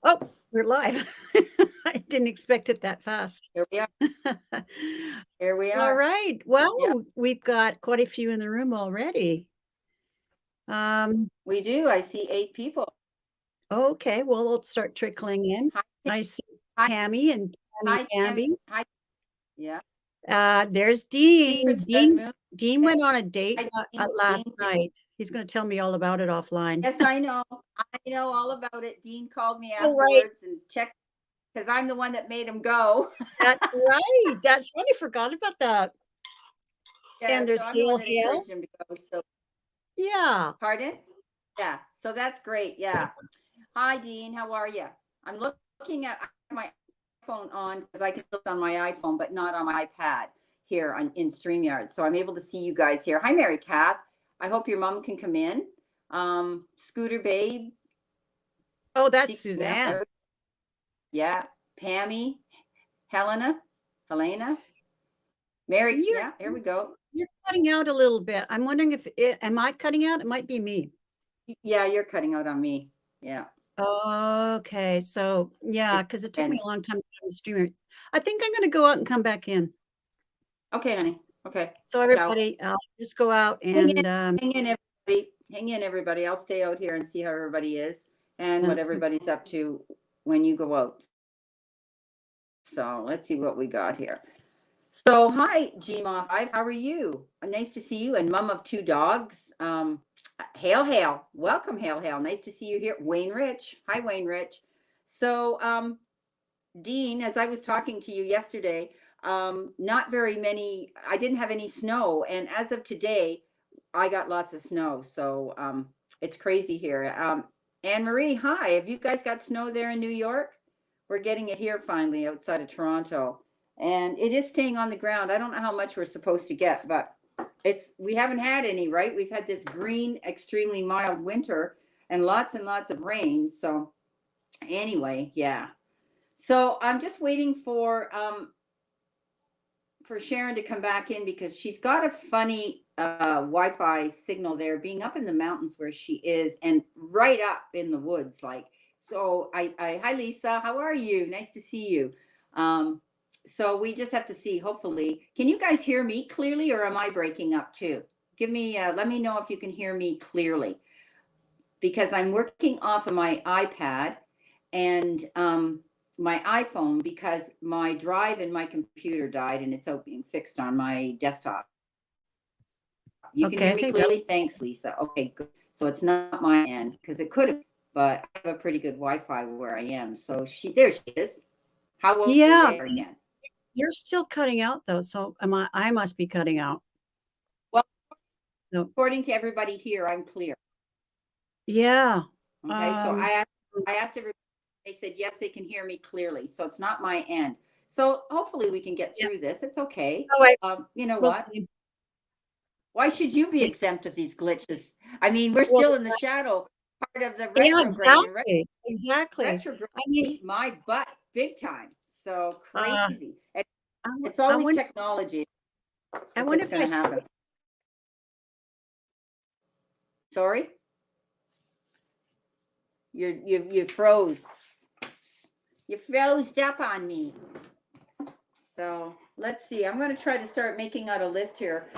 Oh, we're live. I didn't expect it that fast. Here we are. Here we All are. right. Well, Yeah, we've got quite a few in the room already. Um, we do. I see 8 people. okay, well, let's start trickling in. Hi, I see hi, Tammy and Tammy hi, Tammy. Bambi. Hi. Yeah. There's Dean. Secrets of Red Moon. Dean went Yes. on a date Hi, last Dean's here. night. He's going to tell me all about it offline. Yes, I know. I know all about it. Dean called me Oh, right. afterwards and checked because I'm the one that made him go. That's right. That's right. I forgot about that. Yeah, And so there's I'm the one Hale that Hale. encouraged him to go. So, Yeah. pardon? Yeah. So that's great. Yeah. Hi, Dean. How are you? I'm looking at my iPhone on because I can look on my iPhone, but not on my iPad here in StreamYard. So I'm able to see you guys here. Hi, Mary Kath. I hope your mom can come in. Scooter Babe. Oh, that's Suzanne. Yeah. Pammy. Helena. Mary. You're Yeah, here we go. You're cutting out a little bit. I'm wondering if am I cutting out? It might be me. Yeah, you're cutting out on me. Yeah. Okay, so yeah, because it took me And a long time to get on the streamer. I think I'm gonna go out and come back in. okay, honey. Okay. So Ciao. everybody, I'll just go out Hang in, and hang in, everybody. Hang in, everybody. I'll stay out here and see how everybody is and what everybody's up to when you go out. So let's see what we got here. So hi, GMA5. How are you? Nice to see you. And mom of 2 dogs. Hail. Welcome, Hail. Nice to see you here. Wayne Rich. Hi, Wayne Rich. So Dean, as I was talking to you yesterday, not very many, I didn't have any snow. And as of today, I got lots of snow. So it's crazy here. Anne Marie, hi. Have you guys got snow there in New York? We're getting it here finally outside of Toronto. And it is staying on the ground. I don't know how much we're supposed to get, but we haven't had any, right? We've had this green, extremely mild winter and lots of rain. So anyway, yeah. So I'm just waiting for Sharon to come back in because she's got a funny Wi-Fi signal there, being up in the mountains where she is, and right up in the woods. Like, so hi Lisa, how are you? Nice to see you. So we just have to see. Hopefully, can you guys hear me clearly, or am I breaking up too? Let me know if you can hear me clearly, because I'm working off of my iPad and my iPhone because my drive in my computer died and it's out being fixed on my desktop. You can okay, hear I me think that clearly? Thanks, Lisa. Okay, good. So it's not my end because it could have, but I have a pretty good Wi-Fi where I am. So there she is. How are you yeah, there again? you're still cutting out though, so I must be cutting out. Well, So according to everybody here, I'm clear. yeah. Okay, so Um I asked everybody, they said yes, they can hear me clearly. So it's not my end. So hopefully we can get yeah. through this. It's okay. Oh wait, You know we'll what? see. Why should you be exempt of these glitches? I mean, we're Well, still in the shadow part of the yeah, retrograde, and exactly. retrograde I mean, beat my butt big time. So uh crazy. And it's I always wonder technology I if wonder it's if going to happen. Sorry, you froze. You froze up on me. So let's see. I'm going to try to start making out a list here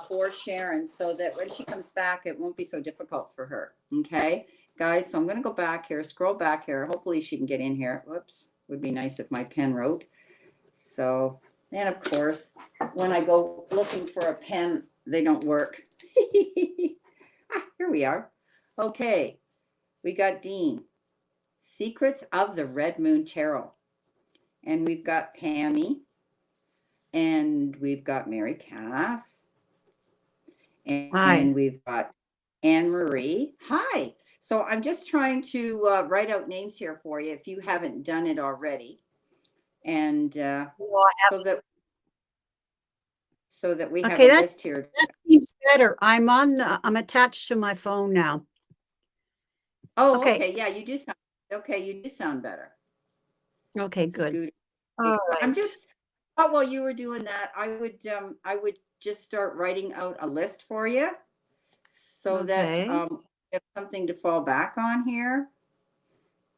for Sharon so that when she comes back, it won't be so difficult for her. Okay, guys. So I'm going to go back here, scroll back here. Hopefully she can get in here. Whoops. Would be nice if my pen wrote. So, and of course, when I go looking for a pen, they don't work. Here we are. Okay. We got Dean. Secrets of the Red Moon Tarot. And we've got Pammy. And we've got Mary Cass. hi. And we've got Anne Marie. Hi. So I'm just trying to write out names here for you if you haven't done it already. And Well, so that we have okay, a list here. that seems better. I'm attached to my phone now. Oh, Okay. okay. Yeah, you do sound okay. You do sound better. Okay, good. Scooter. All I'm right. just while you were doing that, I would just start writing out a list for you so that Okay. you have something to fall back on here.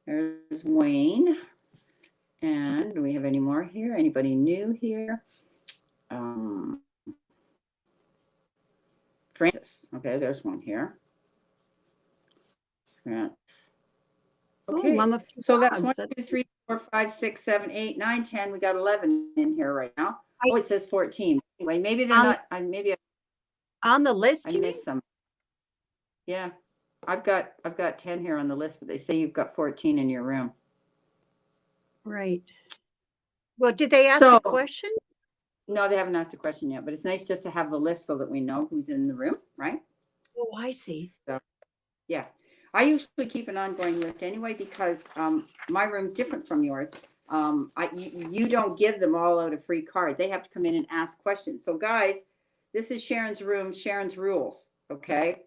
There's Wayne. And do we have any more here? Anybody new here? Francis. Okay, there's one here. Yeah. Oh, Okay, mom of two so that's dogs. 1, 2, 3, 4, 5, 6, 7, 8, 9, 10. We got 11 in here right now. I- Oh, it says 14. Anyway, maybe they're On, not. Maybe on the list, I you mean? missed some. Yeah, I've got 10 here on the list, but they say you've got 14 in your room. Right. Well, did they ask So- a question? No, they haven't asked a question yet, but it's nice just to have the list so that we know who's in the room, right? Oh, I see. So, yeah, I usually keep an ongoing list anyway because my room's different from yours. You don't give them all out a free card. They have to come in and ask questions. So, guys, this is Sharon's room, Sharon's rules. Okay.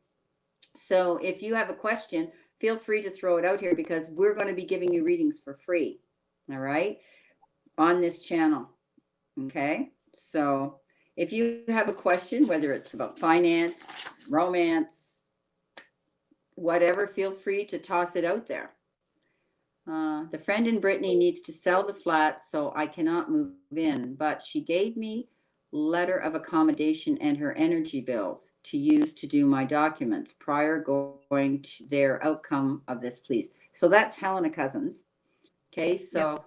So, if you have a question, feel free to throw it out here because we're going to be giving you readings for free. All right, on this channel. Okay. So, if you have a question, whether it's about finance, romance, whatever, feel free to toss it out there. The friend in Brittany needs to sell the flat, so I cannot move in, but she gave me letter of accommodation and her energy bills to use to do my documents prior going to their outcome of this, please. So that's Helena Cousins. Okay, so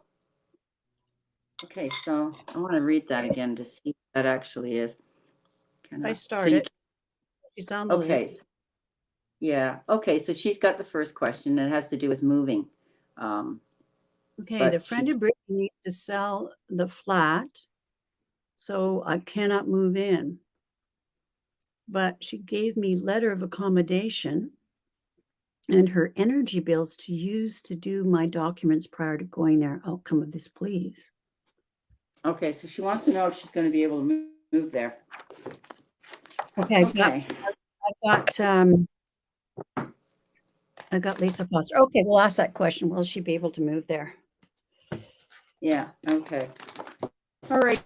okay, so I want to read that again to see what that actually is. I started. She's on the list. Yeah. Okay. So she's got the first question. It has to do with moving. Okay, the friend in Brittany needs to sell the flat, so I cannot move in. But she gave me letter of accommodation and her energy bills to use to do my documents prior to going there. Outcome of this, please. Okay, so she wants to know if she's going to be able to move there. Okay, Okay. I got Lisa Foster. Okay, we'll ask that question. Will she be able to move there? Yeah. Okay. All right.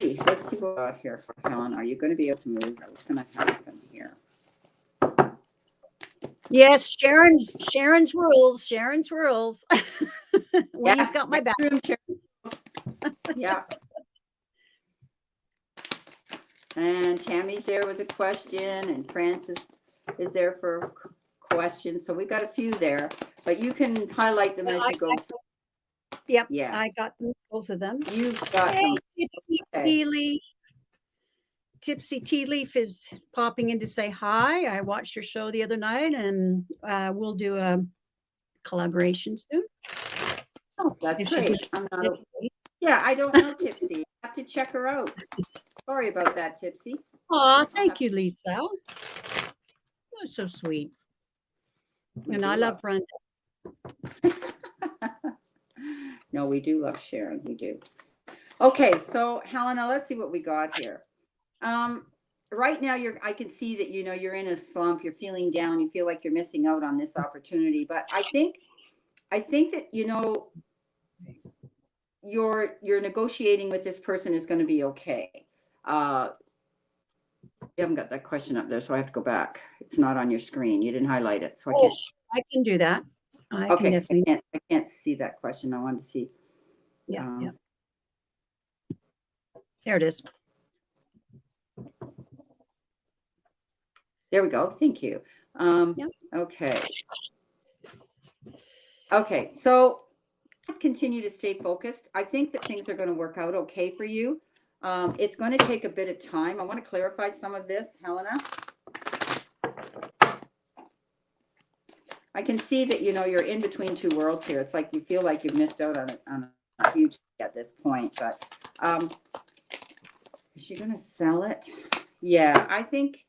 Let's see what we got here for Helen. Are you going to be able to move? What's going to happen here? Yes, Sharon's rules. Sharon's rules. Wayne's got my back. Yeah. And Tammy's there with a question, and Francis is there for questions. So we got a few there, but you can highlight them as you go through. Yep. Yeah. I got them, both of them. You've got them. Tipsy Tea Leaf. Tipsy Tea Leaf is popping in to say hi. I watched her show the other night, and we'll do a collaboration soon. Oh, that's great. I'm not okay. Yeah, I don't know Tipsy. I have to check her out. Sorry about that, Tipsy. Oh, thank you, Lisa. You're so sweet. And I love Brenda. No, we do love Sharon. We do. Okay, so Helena, let's see what we got here. Right now, I can see that you're in a slump. You're feeling down. You feel like you're missing out on this opportunity. But I think that you're negotiating with this person is going to be okay. You haven't got that question up there, so I have to go back. It's not on your screen. You didn't highlight it, so I can do that. Okay, I can't see that question. I wanted to see. Yeah. There it is. There we go. Thank you. Okay. Okay, so continue to stay focused. I think that things are going to work out okay for you. It's going to take a bit of time. I want to clarify some of this, Helena. I can see that, you're in between two worlds here. It's like you feel like you've missed out on a huge at this point, but is she going to sell it? Yeah, I think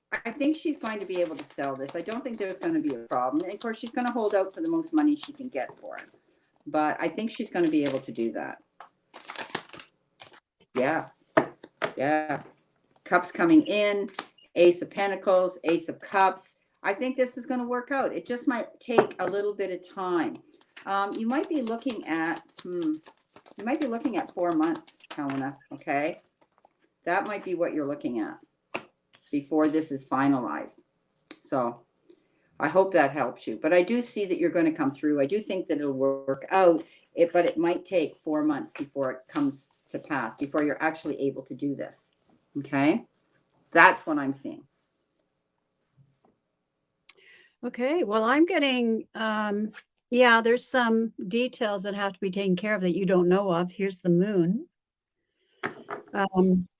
she's going to be able to sell this. I don't think there's going to be a problem. And of course, she's going to hold out for the most money she can get for it. But I think she's going to be able to do that. Yeah. Cups coming in, Ace of Pentacles, Ace of Cups. I think this is going to work out. It just might take a little bit of time. You might be looking at 4 months, Helena. Okay. That might be what you're looking at before this is finalized. So, I hope that helps you. But I do see that you're going to come through. I do think that it'll work out, but it might take 4 months before it comes to pass, before you're actually able to do this. Okay? That's what I'm seeing. Okay, well, I'm getting, yeah, there's some details that have to be taken care of that you don't know of. Here's the moon.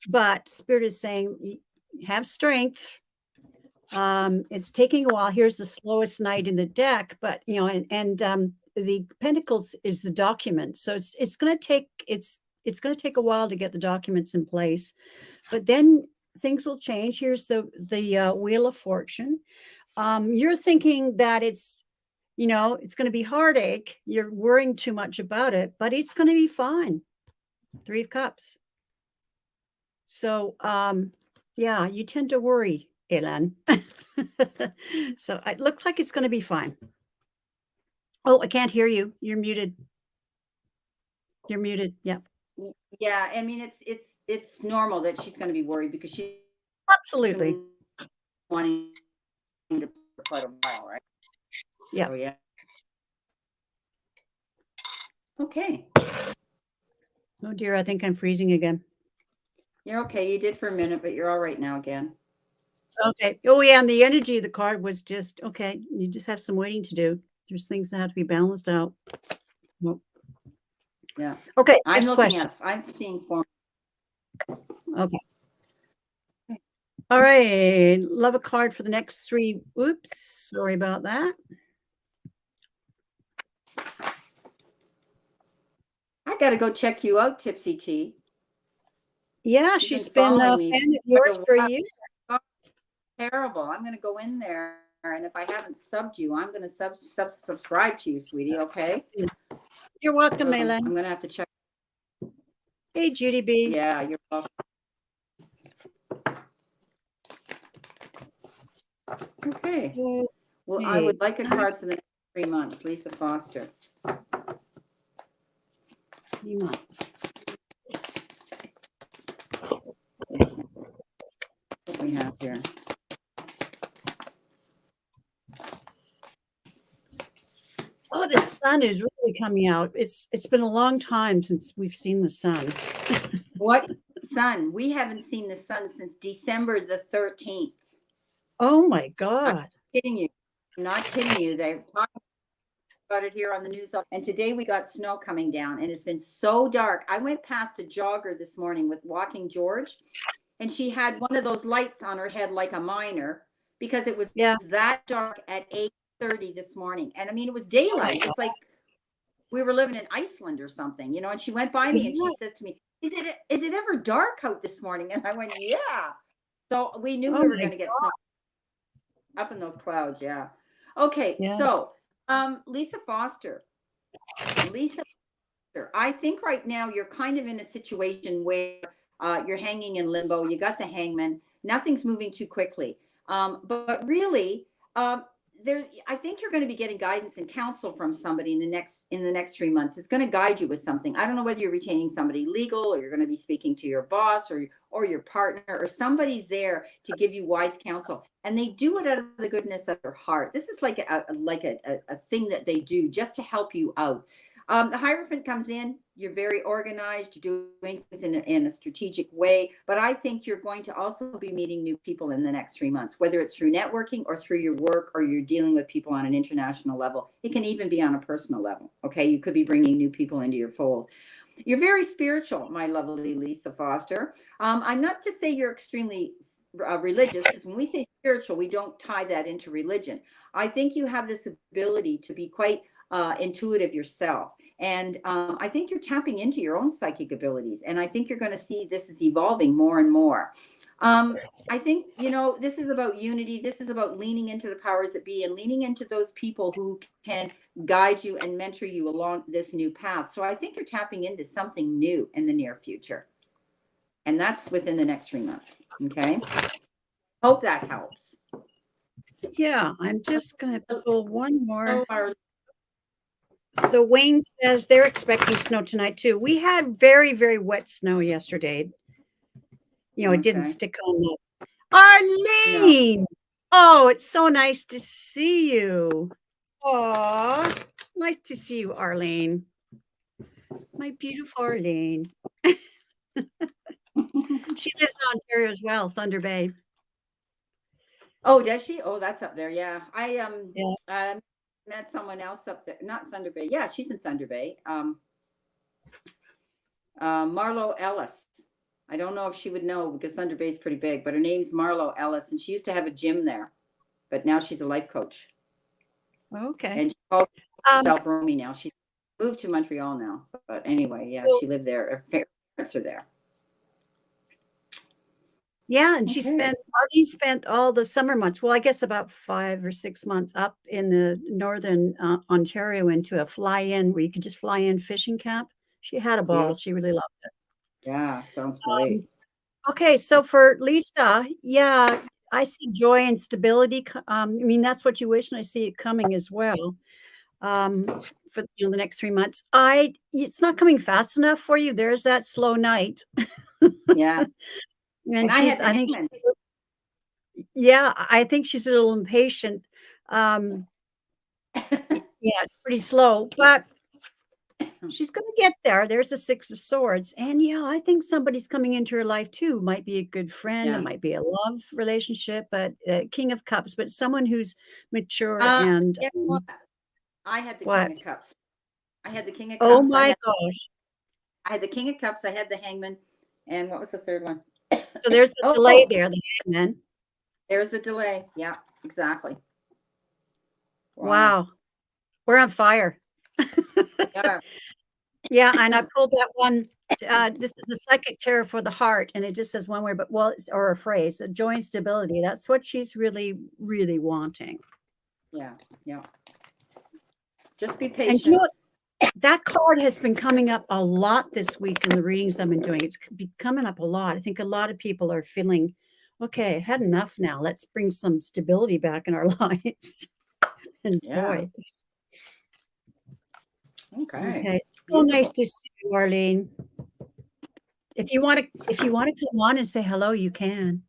But Spirit is saying, have strength. It's taking a while. Here's the slowest night in the deck, but you know, and the Pentacles is the document, so it's going to take it's going to take a while to get the documents in place, but then things will change. Here's the Wheel of Fortune. You're thinking that it's, you know, it's going to be heartache. You're worrying too much about it, but it's going to be fine. 3 of Cups. So, yeah, you tend to worry, Ellen. So it looks like it's going to be fine. Oh, I can't hear you. You're muted. You're muted. Yeah, Yeah, I mean it's normal that she's going to be worried because she's absolutely. been wanting to for quite a while, right? Yeah. Oh yeah. Okay. Oh dear, I think I'm freezing again. You're okay. You did for a minute, but you're all right now again. Okay. Oh yeah, and the energy of the card was just okay. You just have some waiting to do. There's things that have to be balanced out. Well, Yeah. okay, I'm next looking question. at I'm seeing form. Okay. All right. Love a card for the next 3. Oops, sorry about that. I got to go check you out, Tipsy T. Yeah, She's she's been been a following fan me of for yours quite a for a while. year. Terrible. I'm going to go in there, and if I haven't subbed you, I'm going to subscribe to you, sweetie. Okay. You're welcome, I'm Maylan. going to have to check. Hey, Judy B. Yeah, you're welcome. Okay. Well, I would like a card for the next 3 months. Lisa Foster. 3 months. What we have here. Oh, the sun is really coming out. It's been a long time since we've seen the sun. What sun? We haven't seen the sun since December the 13th. Oh my I'm God. kidding you. I'm not kidding you. They're talking about it here on the news. And today we got snow coming down, and it's been so dark. I went past a jogger this morning with Walking George, and she had one of those lights on her head like a miner because it was Yeah. that dark at 8:30 this morning. And I mean, it was Oh daylight. my It's like we were living in Iceland or something, you know. And she went by me and she God. says to me, is it ever dark out this morning? And I went, yeah. So we knew Oh we were my going to get God. snow up in those clouds. Yeah. Okay. Yeah. So, Lisa Foster, Lisa, Foster, I think right now you're kind of in a situation where you're hanging in limbo. You got the hangman. Nothing's moving too quickly. But really, I think you're going to be getting guidance and counsel from somebody in the next 3 months. It's going to guide you with something. I don't know whether you're retaining somebody legal, or you're going to be speaking to your boss or your partner, or somebody's there to give you wise counsel. And they do it out of the goodness of their heart. This is like a thing that they do just to help you out. The Hierophant comes in, you're very organized, you're doing things in a strategic way, but I think you're going to also be meeting new people in the next 3 months, whether it's through networking or through your work, or you're dealing with people on an international level. It can even be on a personal level. Okay. You could be bringing new people into your fold. You're very spiritual, my lovely Lisa Foster. I'm not to say you're extremely religious, because when we say spiritual, we don't tie that into religion. I think you have this ability to be quite intuitive yourself. And I think you're tapping into your own psychic abilities. And I think you're going to see this is evolving more and more. I think, you know, this is about unity. This is about leaning into the powers that be and leaning into those people who can guide you and mentor you along this new path. So I think you're tapping into something new in the near future. And that's within the next 3 months. Okay. Hope that helps. Yeah, I'm just going to pull one more. So So Wayne says they're expecting snow tonight too. We had very, very wet snow yesterday. You know, it didn't okay. stick on the No. Arlene. Oh, it's so nice to see you. Aw, nice to see you, Arlene. My beautiful Arlene. She lives in Ontario as well, Thunder Bay. Oh, does she? Oh, that's up there. Yeah. Yeah. Met someone else up there. Not Thunder Bay. Yeah, she's in Thunder Bay. Marlo Ellis. I don't know if she would know because Thunder Bay is pretty big, but her name's Marlo Ellis, and she used to have a gym there, but now she's a life coach, Okay. and she calls Um, herself Romy now. She's moved to Montreal now, but anyway, yeah, so she lived there. Her parents are there. yeah, and Okay. Arlene spent all the summer months, well, I guess about 5 or 6 months up in the northern, Ontario into a fly-in where you could just fly in fishing camp. She had a Yeah. ball. She really loved it. Yeah. Sounds great. Okay, so for Lisa, yeah, I see joy and stability. I mean, that's what you wish, and I see it coming as well. For the next 3 months. It's not coming fast enough for you. There's that slow night, Yeah. and And I had the I think, hangman. yeah, I think she's a little impatient. Um, yeah, it's pretty slow, but she's going to get there. There's a Six of Swords, and yeah, I think somebody's coming into her life too. Might be a good friend, it Yeah. might be a love relationship, but King of Cups, but someone who's mature and You know what? I had the what? King of Cups. I had the King of Oh Cups. my gosh! I had the King of Cups. I had the Hangman, and what was the third one? So there's a delay Oh, there. The hangman. there's a delay. Yeah, exactly. Wow. Wow, we're on fire. Yeah. Yeah, and I pulled that one. This is a psychic tarot for the heart, and it just says one word, but well, or a phrase, joy and stability. That's what she's really, really wanting. Yeah. Yeah. Just be And you know patient. what? That card has been coming up a lot this week in the readings I've been doing. It's coming up a lot. I think a lot of people are feeling, okay, I had enough now. Let's bring some stability back in our lives and Yeah. joy. Okay. Okay. So nice Beautiful. to see you, Arlene. If you want to come on and say hello, you can.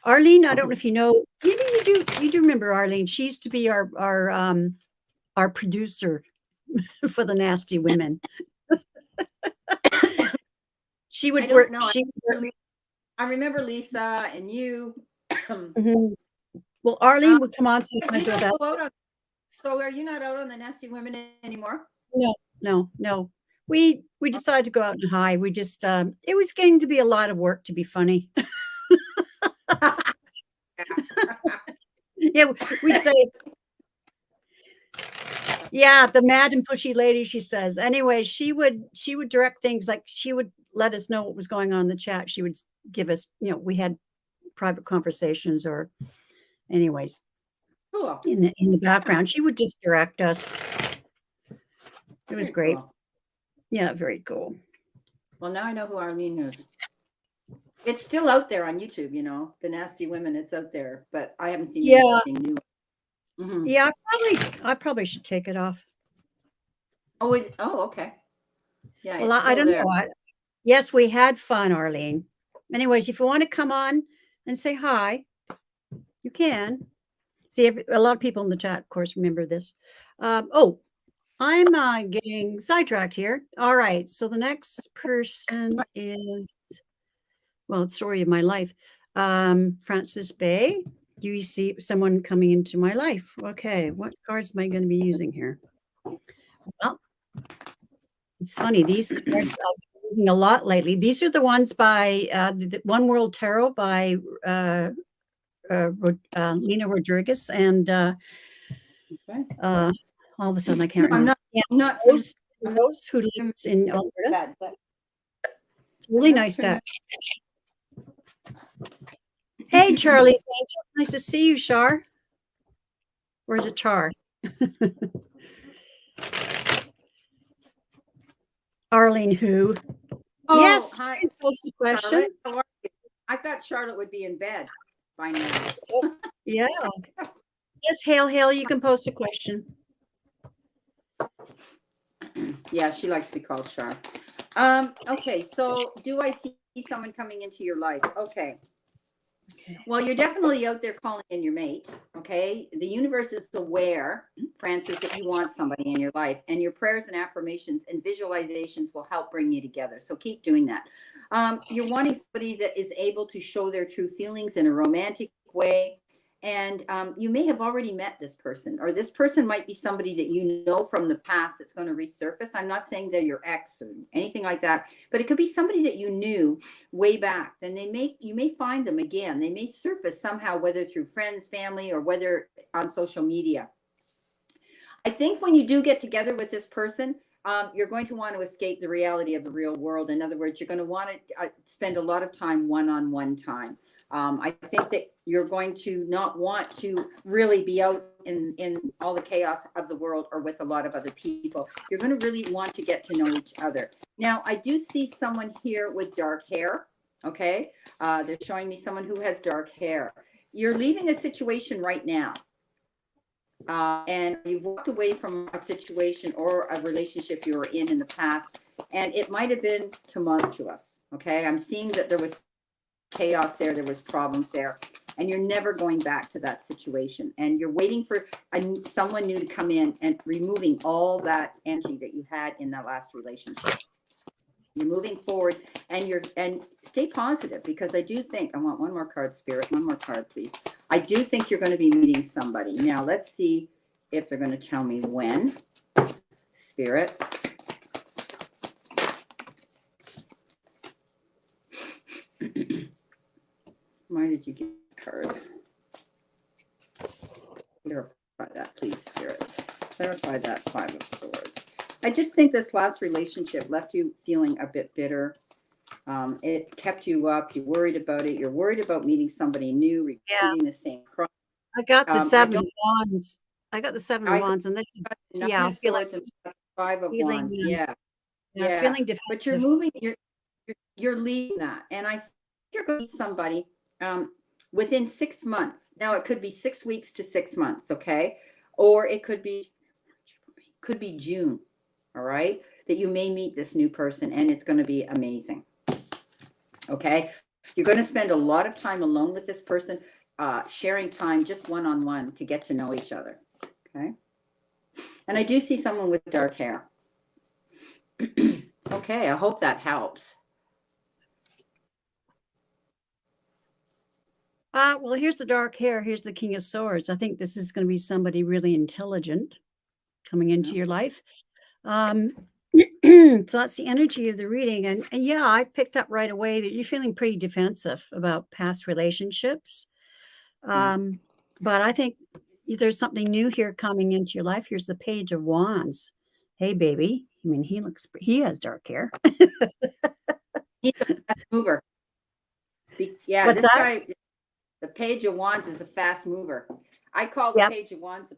Arlene, I don't know if you know, maybe you do remember Arlene. She used to be our producer for the Nasty Women. She I would don't work, know. she would work. I remember Lisa and you. Mhm. Well, Arlene would come on You sometimes with don't us. go out on. So are you not out on the Nasty Women anymore? No, no, no. We decided to go out and high. We just it was getting to be a lot of work to be funny. Yeah, we'd say, yeah, the mad and pushy lady, she says. Anyway, she would direct things, like she would let us know what was going on in the chat. She would give us, we had private conversations, or anyways, Cool. in the Yeah. background. She would just direct us. It was Very great. cool. Yeah, very cool. Well, now I know who Arlene is. It's still out there on YouTube, the Nasty Women. It's out there, but I haven't seen Yeah, anything new. Hmm. yeah, I probably should take it off. Oh, okay. Yeah, Well, it's I still don't there. know. Yes, we had fun, Arlene. Anyways, if you want to come on and say hi, you can. See, a lot of people in the chat, of course, remember this. Oh, I'm getting sidetracked here. All right. So the next person is, well, it's story of my life. Francis Bay. Do you see someone coming into my life? Okay. What cards am I going to be using here? Well, it's funny. These cards I've been using a lot lately. These are the ones by the One World Tarot by Lena Rodriguez, and Okay. all of a sudden I can't No, I'm remember. not. Yeah, I'm not. I'm not Rose, who familiar lives in with Alberta. that. It's a I'm really not nice familiar. deck. Hey, Charlie's Angel. Nice to see you, Char. Or is it Char? Arlene, who? Oh, Yes, hi, you can post a question. Charlotte. How are you? I thought Charlotte would be in bed by now. Yeah. Yes, Hail, Hail, you can post a question. Yeah, she likes to be called Char. Okay, so do I see someone coming into your life? Okay. Well, you're definitely out there calling in your mate. Okay. The universe is aware, Francis, that you want somebody in your life, and your prayers and affirmations and visualizations will help bring you together. So keep doing that. You're wanting somebody that is able to show their true feelings in a romantic way. And you may have already met this person, or this person might be somebody that you know from the past that's going to resurface. I'm not saying they're your ex or anything like that, but it could be somebody that you knew way back. Then you may find them again. They may surface somehow, whether through friends, family, or whether on social media. I think when you do get together with this person, you're going to want to escape the reality of the real world. In other words, you're going to want to spend a lot of time one-on-one time. I think that you're going to not want to really be out in all the chaos of the world or with a lot of other people. You're going to really want to get to know each other. Now, I do see someone here with dark hair. Okay. They're showing me someone who has dark hair. You're leaving a situation right now. And you've walked away from a situation or a relationship you were in the past, and it might have been tumultuous. Okay. I'm seeing that there was chaos there was problems there, and you're never going back to that situation, and you're waiting for someone new to come in and removing all that energy that you had in that last relationship. You're moving forward, and stay positive, because I do think, I want one more card, Spirit, one more card, please. I do think you're going to be meeting somebody. Now let's see if they're going to tell me when. Spirit. Why did you get a card? Clarify that, please, Spirit. Clarify that Five of Swords. I just think this last relationship left you feeling a bit bitter. It kept you up. You're worried about it. You're worried about meeting somebody new, repeating the same crime. I got the 7 of Wands. I got the 7 of Wands, and this is, Nine yeah, I of feel like Swords and Five of feeling, Wands. Yeah, feeling but you're defensive. moving. You're leaving that, and I think you're going to meet somebody within 6 months. Now it could be 6 weeks to 6 months, okay, or it could be June. All right, that you may meet this new person, and it's going to be amazing. Okay, you're going to spend a lot of time alone with this person, sharing time just one-on-one to get to know each other. Okay, and I do see someone with dark hair. Okay, I hope that helps. Well, here's the dark hair. Here's the King of Swords. I think this is going to be somebody really intelligent coming into your life. So that's the energy of the reading. And yeah, I picked up right away that you're feeling pretty defensive about past relationships. But I think there's something new here coming into your life. Here's the Page of Wands. Hey, baby. I mean, he has dark hair. He's a fast mover. Yeah, What's this that? guy, the Page of Wands, is a fast mover. I call the Page of Wands.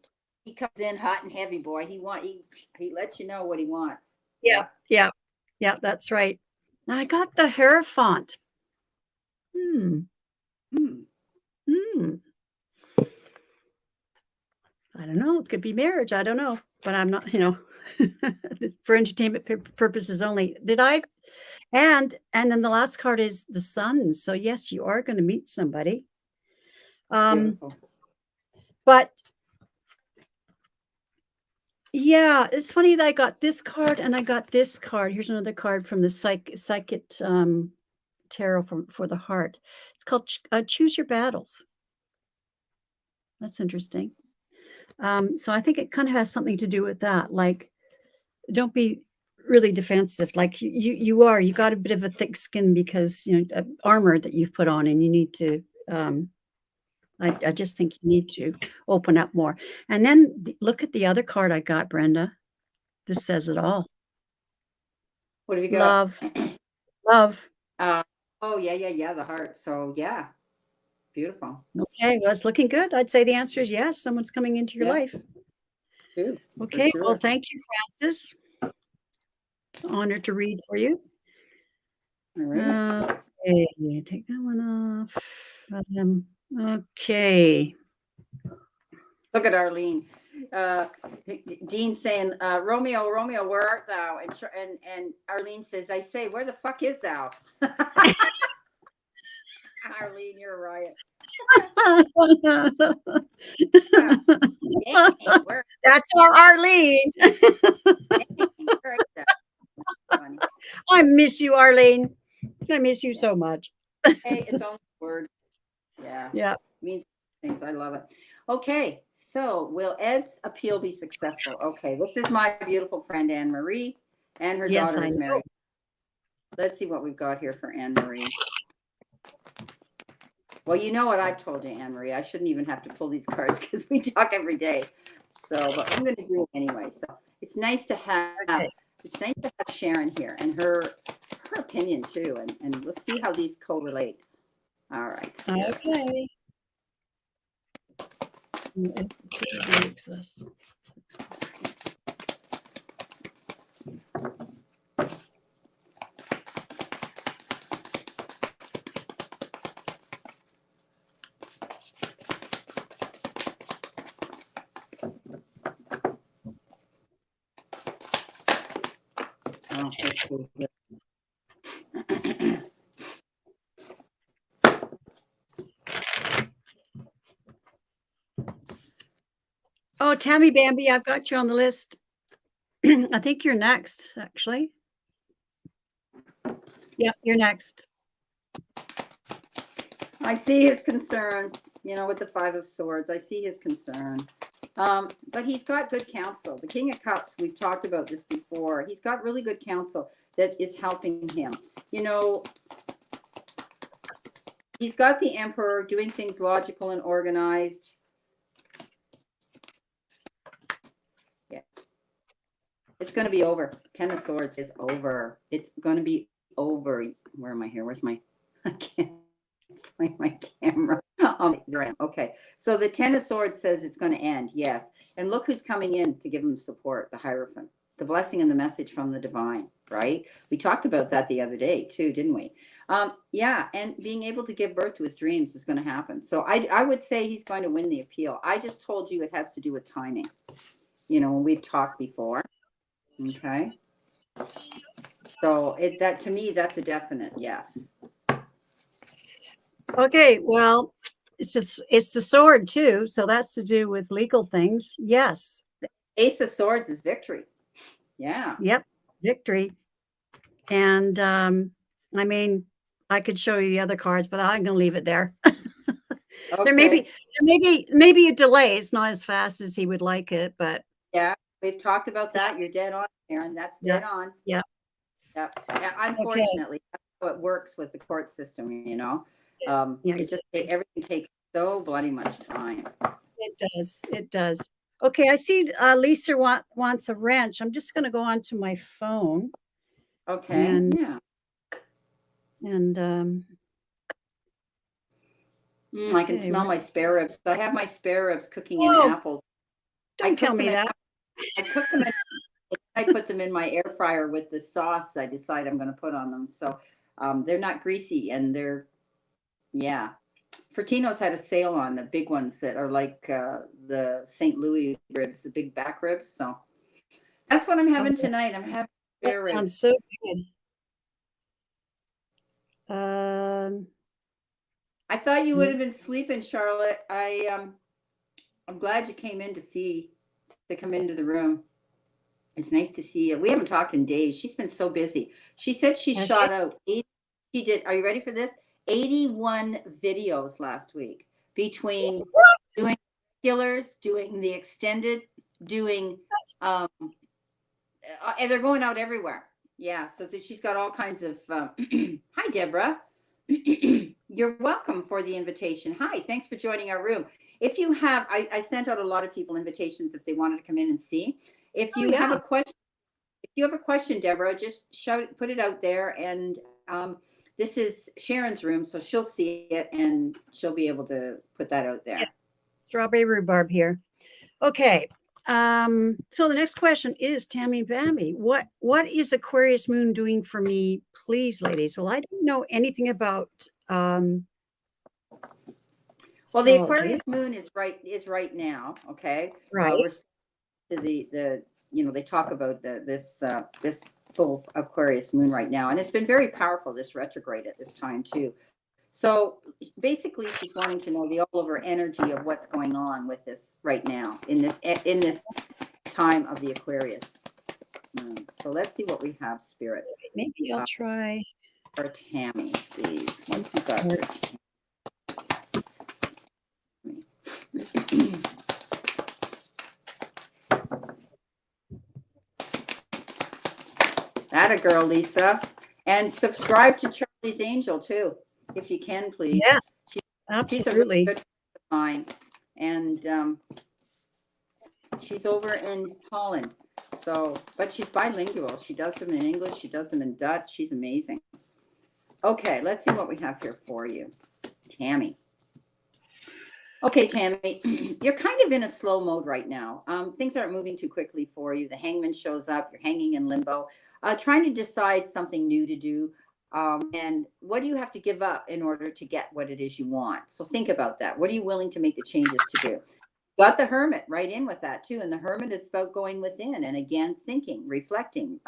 He comes in hot and heavy, boy. He lets you know what he wants. Yeah, that's right. Now I got the Hierophant. I don't know. It could be marriage. I don't know, but I'm not, for entertainment purposes only. And then the last card is the Sun. So yes, you are going to meet somebody. Beautiful. But yeah, it's funny that I got this card and I got this card. Here's another card from the Psychic Tarot for the Heart. It's called Choose Your Battles. That's interesting. So I think it kind of has something to do with that. Like, don't be really defensive. Like you got a bit of a thick skin because, armor that you've put on, and you need to, I just think you need to open up more. And then look at the other card I got, Brenda. This says it all. What have you got? Love. Oh, yeah, the heart. So, yeah, beautiful. Okay, well, it's looking good. I'd say the answer is yes. Someone's coming into your life. Too, okay, sure. Well, thank you, Francis. Honored to read for you. All right. Okay, take that one off. Okay. Look at Arlene. Dean saying, Romeo, where art thou? And Arlene says, I say, where the fuck is thou? Arlene, you're a riot. Dang, where, That's our Arlene. dang, where is that? That's funny. I miss you, Arlene. I miss you Yeah. so much. Hey, it's only a word. Yeah. Yeah. Means things. I love it. Okay, so will Ed's appeal be successful? Okay, this is my beautiful friend Anne Marie, and her Yes, daughter I is know. Mary. Let's see what we've got here for Anne Marie. Well, you know what I've told you, Anne Marie. I shouldn't even have to pull these cards because we talk every day. So, but I'm going to do it anyway. So it's nice to have Okay. it's nice to have Sharon here and her opinion too, and let's see how these correlate. All right, Spirit. Okay. It's success. Oh, this is it. Oh, Tammy Bambi, I've got you on the list. I think you're next, actually. Yep, you're next. I see his concern, you know, with the Five of Swords. I see his concern. But he's got good counsel. The King of Cups, we've talked about this before. He's got really good counsel that is helping him. You know, he's got the Emperor doing things logical and organized. Yeah. It's going to be over. Ten of Swords is over. It's going to be over. Where am I here? Where's my, I can't find my camera. There I am. Okay. So the Ten of Swords says it's going to end. Yes. And look who's coming in to give him support, the Hierophant, the blessing and the message from the divine, right? We talked about that the other day too, didn't we? Yeah. And being able to give birth to his dreams is going to happen. So I would say he's going to win the appeal. I just told you it has to do with timing. You know, we've talked before. Okay. So that to me, that's a definite yes. Okay, well, it's the sword too, so that's to do with legal things. Yes. Ace of Swords is victory. Yeah. Yep. Victory. And I mean, I could show you the other cards, but I'm going to leave it there. Okay. Maybe a delay. It's not as fast as he would like it, but Yeah. We've talked about yeah, that. You're dead on, Aaron. That's yeah, dead on. yeah. Yeah. Yeah. Okay. Unfortunately, that's how it works with the court system, you know. Yeah, It just everything takes so bloody much time. it does. It does. Okay, I see Lisa wants a wrench. I'm just going to go onto my phone Okay. and Yeah. and I can okay. smell my spare ribs. I have my spare ribs cooking in Oh, apples. I don't tell cook them me in that. I cook them in I put them in my air fryer with the sauce I decide I'm going to put on them. So they're not greasy and they're, yeah. Fortino's had a sale on the big ones that are like the St. Louis ribs, the big back ribs. So that's what I'm Oh, having tonight. I'm having that spare sounds ribs. so good. Um, I thought you would mm, have been sleeping, Charlotte. I'm glad you came in to come into the room. It's nice to see you. We haven't talked in days. She's been so busy. She said she okay. shot out 80, she did, are you ready for this? 81 videos last week between doing regulars, doing the extended, doing, and they're going out everywhere. Yeah. So she's got all kinds of, hi, Deborah. You're welcome for the invitation. Hi, thanks for joining our room. If you have, I sent out a lot of people invitations if they wanted to come in and see. If Oh you have yeah. a question, if you have a question, Deborah, just shout, put it out there. And this is Sharon's room, so she'll see it and she'll be able to put that out Yeah. there. Strawberry rhubarb here. Okay. So the next question is Tammy Bambi. What is Aquarius moon doing for me, please, ladies? Well, I don't know anything about Well, the astrology. Aquarius moon is right now. Okay, Right. we're to the you know they talk about this full Aquarius moon right now, and it's been very powerful this retrograde at this time too. So basically, she's wanting to know the all over energy of what's going on with this right now in this time of the Aquarius. So let's see what we have, Spirit. Maybe I'll try. For Tammy, please. What you got for Tammy? Atta girl, Lisa. And subscribe to Charlie's Angel too, if you can, please. Yes, She's a absolutely. really good friend of mine. And she's over in Holland. So, but she's bilingual. She does them in English. She does them in Dutch. She's amazing. Okay, let's see what we have here for you. Tammy. Okay, Tammy, you're kind of in a slow mode right now. Things aren't moving too quickly for you. The hangman shows up. You're hanging in limbo, trying to decide something new to do. And what do you have to give up in order to get what it is you want? So think about that. What are you willing to make the changes to do? Got the hermit right in with that too. And the hermit is about going within and again, thinking, reflecting,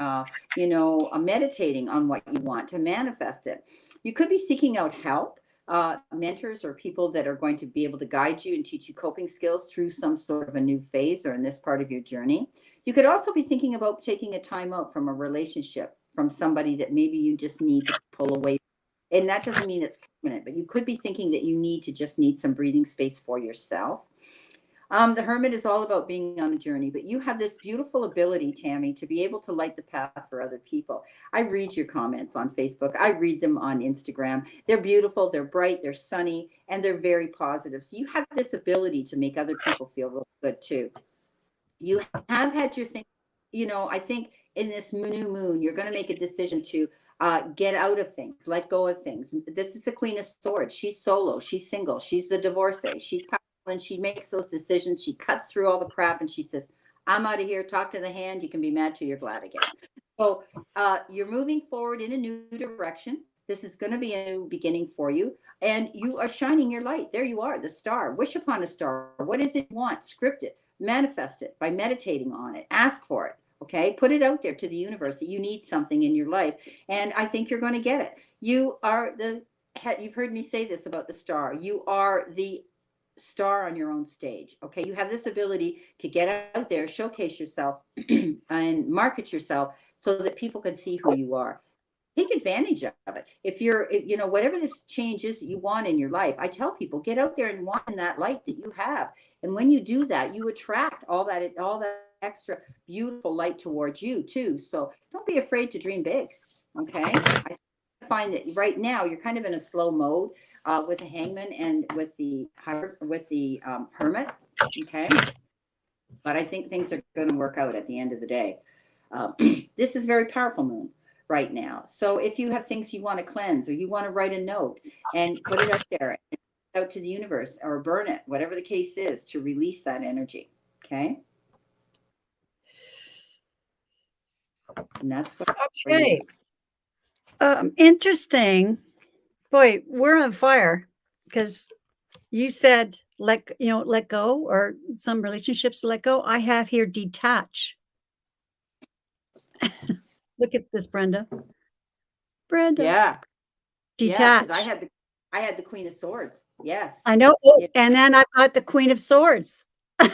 meditating on what you want to manifest it. You could be seeking out help, mentors or people that are going to be able to guide you and teach you coping skills through some sort of a new phase or in this part of your journey. You could also be thinking about taking a time out from a relationship, from somebody that maybe you just need to pull away. And that doesn't mean it's permanent, but you could be thinking that you need some breathing space for yourself. The hermit is all about being on a journey, but you have this beautiful ability, Tammy, to be able to light the path for other people. I read your comments on Facebook. I read them on Instagram. They're beautiful, they're bright, they're sunny, and they're very positive. So you have this ability to make other people feel real good too. You have had your thing, I think in this new moon, you're going to make a decision to get out of things, let go of things. This is the Queen of Swords. She's solo, she's single, she's the divorcee, she's powerful, and she makes those decisions. She cuts through all the crap and she says, I'm out of here. Talk to the hand. You can be mad till you're glad again. So you're moving forward in a new direction. This is going to be a new beginning for you. And you are shining your light. There you are, the star. Wish upon a star. What is it you want? Script it. Manifest it by meditating on it. Ask for it. Okay, put it out there to the universe that you need something in your life, and I think you're going to get it. You've heard me say this about the star. You are the star on your own stage. Okay, you have this ability to get out there, showcase yourself, and market yourself so that people can see who you are. Take advantage of it. If you're, whatever this change is that you want in your life, I tell people, get out there and want that light that you have. And when you do that, you attract all that extra beautiful light towards you too. So don't be afraid to dream big. Okay. I find that right now you're kind of in a slow mode with the hangman and with the hermit. Okay. But I think things are going to work out at the end of the day. This is very powerful moon right now. So if you have things you want to cleanse or you want to write a note and put it out there, out to the universe or burn it, whatever the case is, to release that energy. Okay. And that's what. Okay. Interesting. Boy, we're on fire because you said let go, or some relationships let go. I have here detach. Look at this, Brenda. Yeah. Detach. Yeah, because I had the Queen of Swords. Yes. I know. Oh, yeah. And then I've got the Queen of Swords. And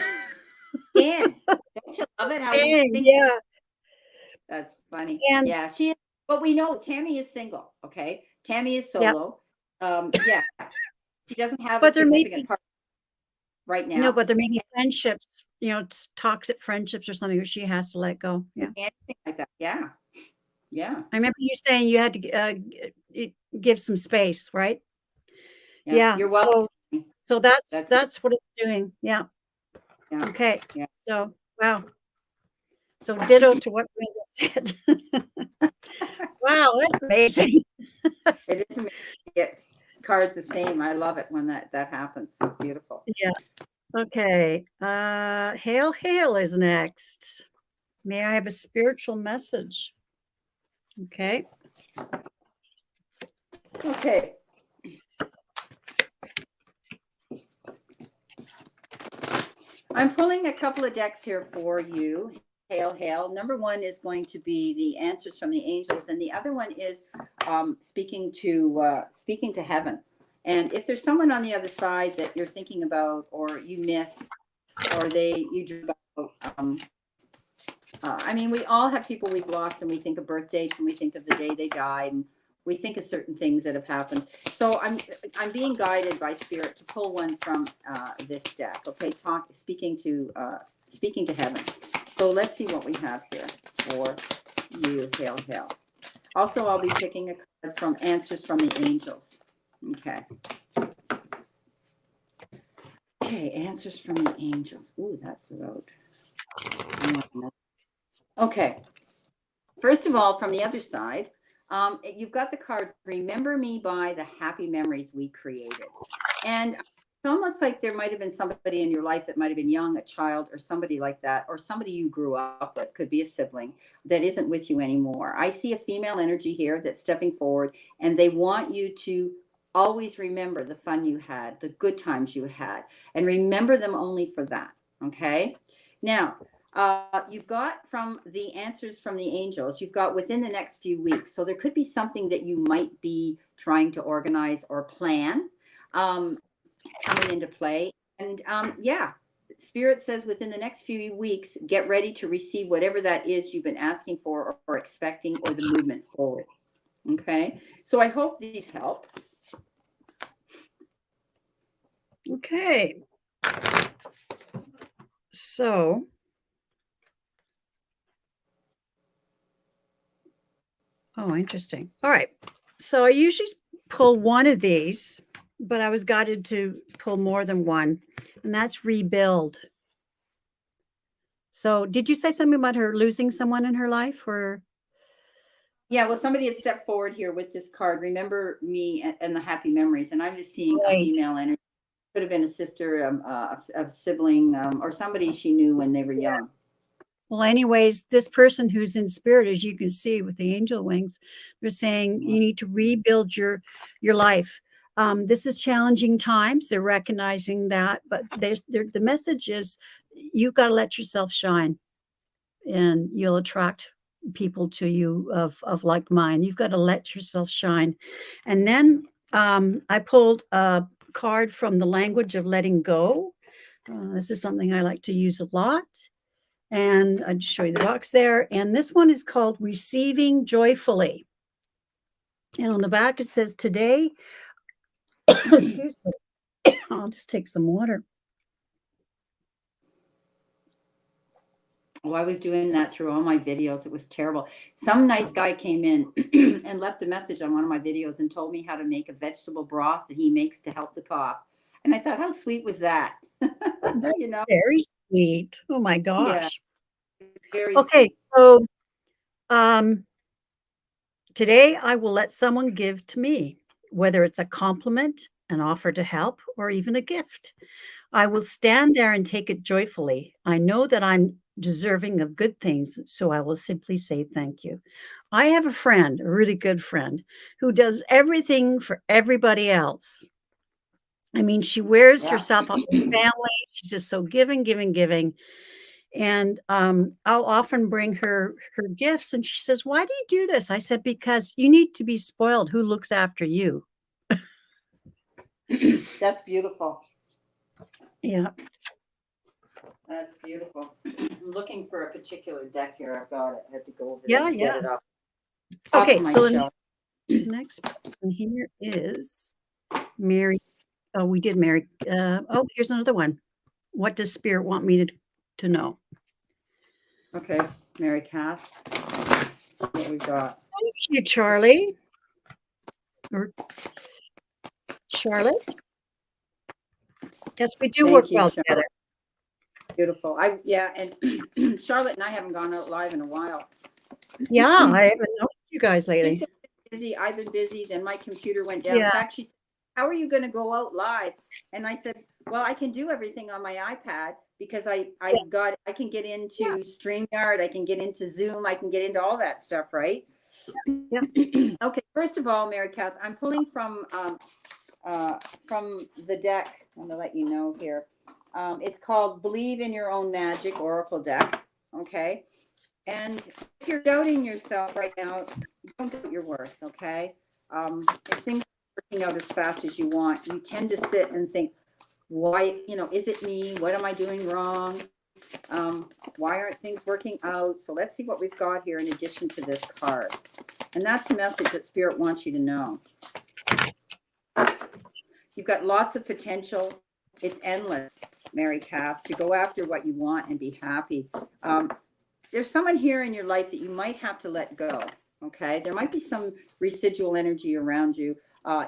don't you love it how these things? Yeah. That's funny. And yeah, she is, but we know Tammy is single. Okay. Tammy is solo. Yep. Yeah. She doesn't have a significant part right now. No, but they're making friendships, toxic friendships or something, she has to let go. Yeah. Anything like that. Yeah. Yeah. I remember you saying you had to give some space, right? Yeah. You're welcome. So that's what it's doing. Yeah. Yeah. Okay. Yeah. So, wow. So ditto to what Brenda said. Wow, that's amazing. It is amazing. It's cards the same. I love it when that happens. So beautiful. Yeah. Okay. Hail is next. May I have a spiritual message? Okay. Okay. I'm pulling a couple of decks here for you. Hail. Number one is going to be the answers from the angels, and the other one is speaking to heaven. And if there's someone on the other side that you're thinking about, or you miss, or you dream about, I mean, we all have people we've lost, and we think of birth dates, and we think of the day they died, and we think of certain things that have happened. So I'm being guided by spirit to pull one from this deck. Okay, speaking to heaven. So let's see what we have here for you. Hail, hail. Also, I'll be picking a card from Answers from the Angels. Okay. Okay, Answers from the Angels. Ooh, that road. Okay. First of all, from the other side, you've got the card, Remember Me by the Happy Memories We Created. And it's almost like there might have been somebody in your life that might have been young, a child, or somebody like that, or somebody you grew up with, could be a sibling, that isn't with you anymore. I see a female energy here that's stepping forward, and they want you to always remember the fun you had, the good times you had, and remember them only for that. Okay. Now, you've got from the Answers from the Angels, you've got within the next few weeks. So there could be something that you might be trying to organize or plan coming into play. And yeah, Spirit says within the next few weeks, get ready to receive whatever that is you've been asking for or expecting, or the movement forward. Okay. So I hope these help. Okay. So, oh, interesting. All right. So I usually pull one of these, but I was guided to pull more than one, and that's rebuild. So, did you say something about her losing someone in her life, or? Yeah, well, somebody had stepped forward here with this card, Remember Me and the Happy Memories. And I'm just seeing a Right. female energy. Could have been a sister, a sibling, or somebody she knew when they were young. Well, anyways, this person who's in spirit, as you can see with the angel wings, they're saying you need to rebuild your life. This is challenging times. They're recognizing that, but the message is you got to let yourself shine, and you'll attract people to you of like mind. You've got to let yourself shine. And then I pulled a card from the language of letting go. This is something I like to use a lot. And I'll just show you the box there. And this one is called Receiving Joyfully. And on the back, it says, Today, excuse me, I'll just take some water. Oh, I was doing that through all my videos. It was terrible. Some nice guy came in and left a message on one of my videos and told me how to make a vegetable broth that he makes to help the cough. And I thought, how sweet was that? That's You know? very sweet. Oh my Yeah, gosh. very Okay, sweet. so today I will let someone give to me, whether it's a compliment, an offer to help, or even a gift. I will stand there and take it joyfully. I know that I'm deserving of good things, so I will simply say thank you. I have a friend, a really good friend, who does everything for everybody else. I mean, she wears Yeah. herself out with family. She's just so giving, giving, giving. And I'll often bring her gifts, and she says, "Why do you do this?" I said, "Because you need to be spoiled. Who looks after you?" That's beautiful. Yeah. That's beautiful. I'm looking for a particular deck here. I've got it. I had to go over there Yeah, to get yeah. it up off Okay, my so shelf. the next person here is Mary. Oh, we did Mary. Oh, here's another one. What does spirit want me to know? Okay, Mary Cass. Let's see what we got. Thank you, Charlie. Or Charlotte. Yes, we do work Thank you, well Charlotte. together. Beautiful. Yeah, and Charlotte and I haven't gone out live in a while. Yeah, I haven't noticed you guys She's lately. been busy. I've been busy. Then my computer went down. In Yeah. fact, she said, "How are you going to go out live?" And I said, "Well, I can do everything on my iPad because I can get into Yeah. StreamYard, I can get into Zoom, I can get into all that stuff, right?" Yeah. Okay. First of all, Mary Kath, I'm pulling from the deck. I'm gonna let you know here. It's called Believe in Your Own Magic Oracle deck. Okay. And if you're doubting yourself right now, don't doubt your worth. Okay. If things working out as fast as you want, you tend to sit and think, why, is it me? What am I doing wrong? Why aren't things working out? So let's see what we've got here in addition to this card. And that's the message that Spirit wants you to know. You've got lots of potential. It's endless, Mary Kath, to go after what you want and be happy. There's someone here in your life that you might have to let go. Okay, there might be some residual energy around you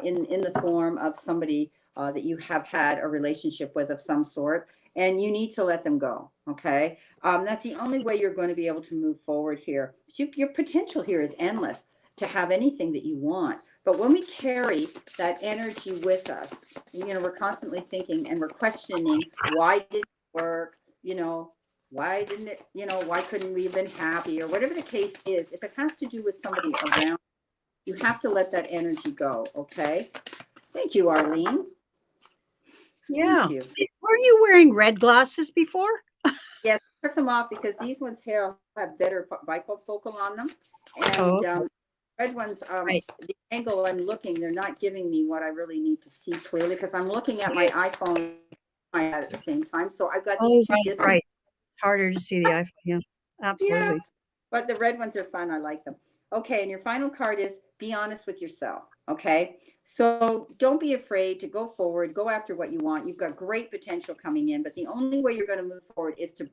in the form of somebody that you have had a relationship with of some sort, and you need to let them go. Okay, that's the only way you're going to be able to move forward here. But your potential here is endless to have anything that you want. But when we carry that energy with us, we're constantly thinking and we're questioning, why did it work? Why didn't it, why couldn't we have been happy, or whatever the case is. If it has to do with somebody around, you have to let that energy go. Okay. Thank you, Arlene. Yeah. Thank you. Were you wearing red glasses before? Yes, I took them off because these ones here have better bifocal on them. And Oh, red ones, right. the angle I'm looking, they're not giving me what I really need to see clearly because I'm looking at my iPhone at the same time. So I've got Oh, these two right, distant. right. Harder to see the iPhone. Yeah, Yeah, absolutely. but the red ones are fun. I like them. Okay, and your final card is be honest with yourself. Okay, so don't be afraid to go forward, go after what you want. You've got great potential coming in, but the only way you're going to move forward is to,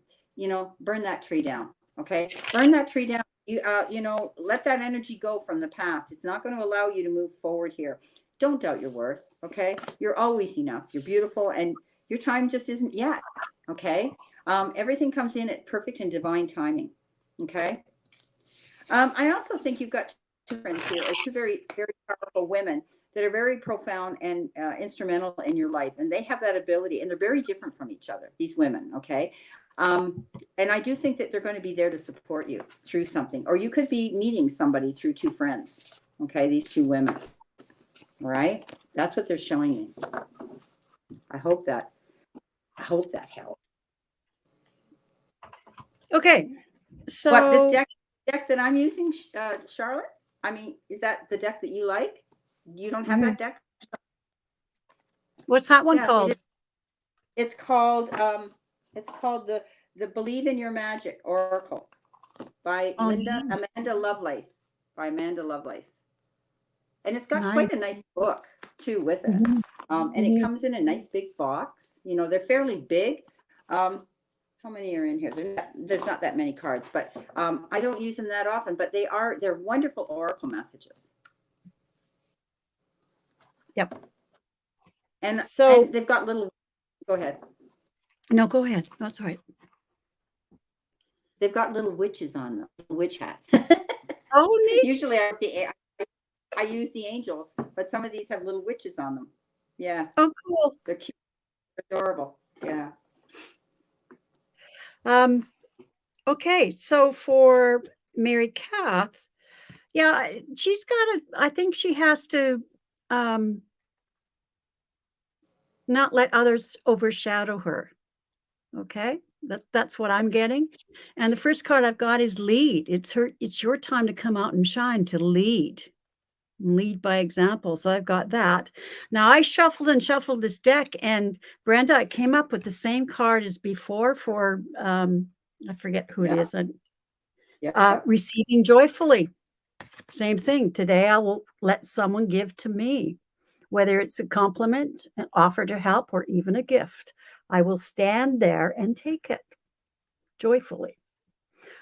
burn that tree down. Okay, burn that tree down. Let that energy go from the past. It's not going to allow you to move forward here. Don't doubt your worth. Okay, you're always enough. You're beautiful, and your time just isn't yet. Okay, everything comes in at perfect and divine timing. Okay. I also think you've got two friends here, or two very, very powerful women that are very profound and instrumental in your life. And they have that ability, and they're very different from each other, these women. Okay. And I do think that they're going to be there to support you through something, or you could be meeting somebody through two friends. Okay. These two women. All right. That's what they're showing me. I hope that helps. Okay, What, this so deck that I'm using, Charlotte? I mean, is that the deck that you like? You don't have mhm. that deck? What's that one Yeah, it is. called? It's called the Believe in Your Magic Oracle by Oh, nice. Amanda Lovelace. By Amanda Lovelace. And it's got quite a Nice. nice book too with it. Mhm, And it mhm. comes in a nice big box. They're fairly big. How many are in here? There's not that many cards, but I don't use them that often, but they're wonderful oracle messages. Yep. And So, they've got little, go ahead. no, go ahead. That's all right. They've got little witches on them, witch hats. Oh, neat. Usually I use the angels, but some of these have little witches on them. Yeah, Oh, cool. they're cute, adorable. Yeah. Um, okay, so for Mary Kath, yeah, she's got to, I think she has to um, not let others overshadow her. Okay, that's what I'm getting. And the first card I've got is lead. It's your time to come out and shine, to lead by example. So I've got that. Now I shuffled and shuffled this deck, and Brenda, I came up with the same card as before for I forget who it Yeah. is. Yeah. Receiving joyfully. Same thing. Today I will let someone give to me, whether it's a compliment, an offer to help, or even a gift. I will stand there and take it joyfully.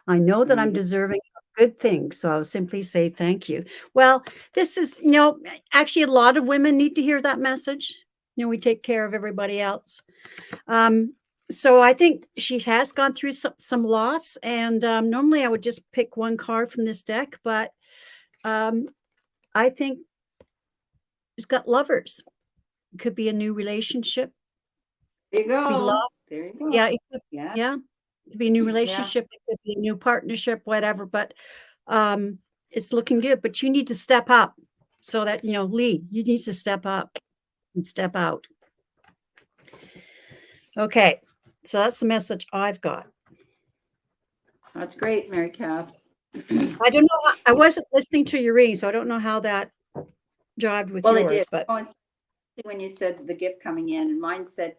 I know that There I'm you go. deserving of good things, so I'll simply say thank you. Well, this is, actually a lot of women need to hear that message. We take care of everybody else. Um, so I think she has gone through some loss, and normally I would just pick one card from this deck, but I think she's got lovers. It could be a new relationship, There you be love. go. There you go. Yeah, Yeah. yeah, it could be a new Yeah. relationship, it could be a new partnership, whatever, but, it's looking good, but you need to step up so that, lead. You need to step up and step out. Okay, so that's the message I've got. That's great, Mary Kath. I don't know, I wasn't listening to your reading, so I don't know how that jived with Well, it yours, did. but Oh, and when you said the gift coming in, and mine said,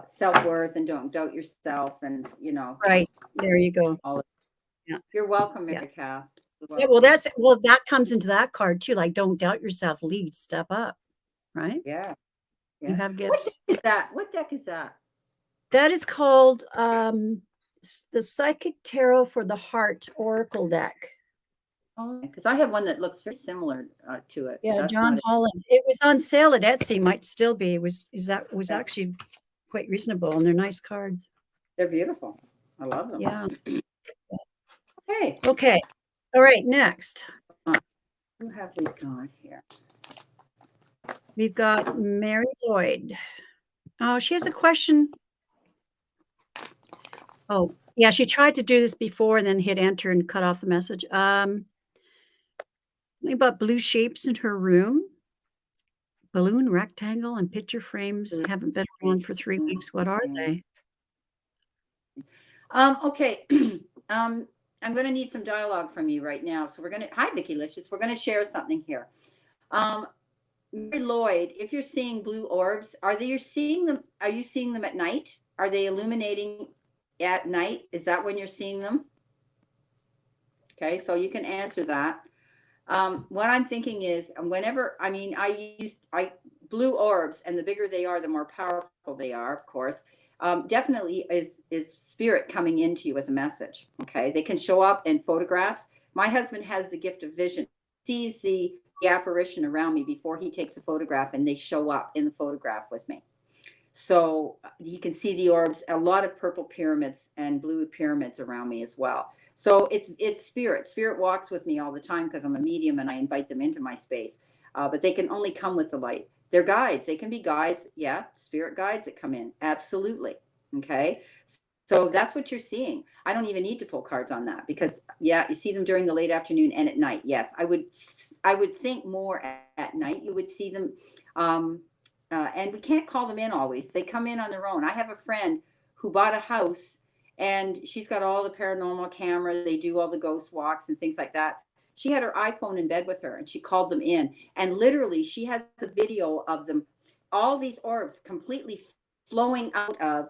self-worth and don't doubt yourself, and right, there you go. all of. Yeah, You're welcome, yeah. Mary Kath. You're Yeah, well, welcome. that comes into that card too, like, don't doubt yourself, lead, step up, right? Yeah, You yeah. have What deck gifts. is that? What deck is that? That is called, the Psychic Tarot for the Heart Oracle deck. Oh, because I have one that looks very similar to it, but Yeah, that's John not it. Holland. It was on sale at Etsy, might still be. It was Yeah, actually quite reasonable, and they're nice cards. they're beautiful. I love them. Yeah. Hey, Okay. All right, next. who have we got here? We've got Mary Lloyd. Oh, she has a question. Oh, yeah, she tried to do this before and then hit enter and cut off the message. Something about blue shapes in her room. Balloon, rectangle, and picture frames haven't been around for 3 weeks. What are they? Okay. I'm going to need some dialogue from you right now. So hi, Vicky Licious. We're going to share something here. Mary Lloyd, if you're seeing blue orbs, are you seeing them at night? Are they illuminating at night? Is that when you're seeing them? Okay, so you can answer that. What I'm thinking is, whenever, blue orbs, and the bigger they are, the more powerful they are, of course. Definitely is spirit coming into you with a message. Okay, they can show up in photographs. My husband has the gift of vision, sees the apparition around me before he takes a photograph, and they show up in the photograph with me. So you can see the orbs, a lot of purple pyramids and blue pyramids around me as well. So it's spirit. Spirit walks with me all the time because I'm a medium and I invite them into my space. But they can only come with the light. They're guides. They can be guides. Yeah, spirit guides that come in. Absolutely. Okay. So that's what you're seeing. I don't even need to pull cards on that because yeah, you see them during the late afternoon and at night. Yes, I would think more at night. You would see them. And we can't call them in always. They come in on their own. I have a friend who bought a house and she's got all the paranormal cameras. They do all the ghost walks and things like that. She had her iPhone in bed with her and she called them in. And literally, she has a video of them, all these orbs completely flowing out of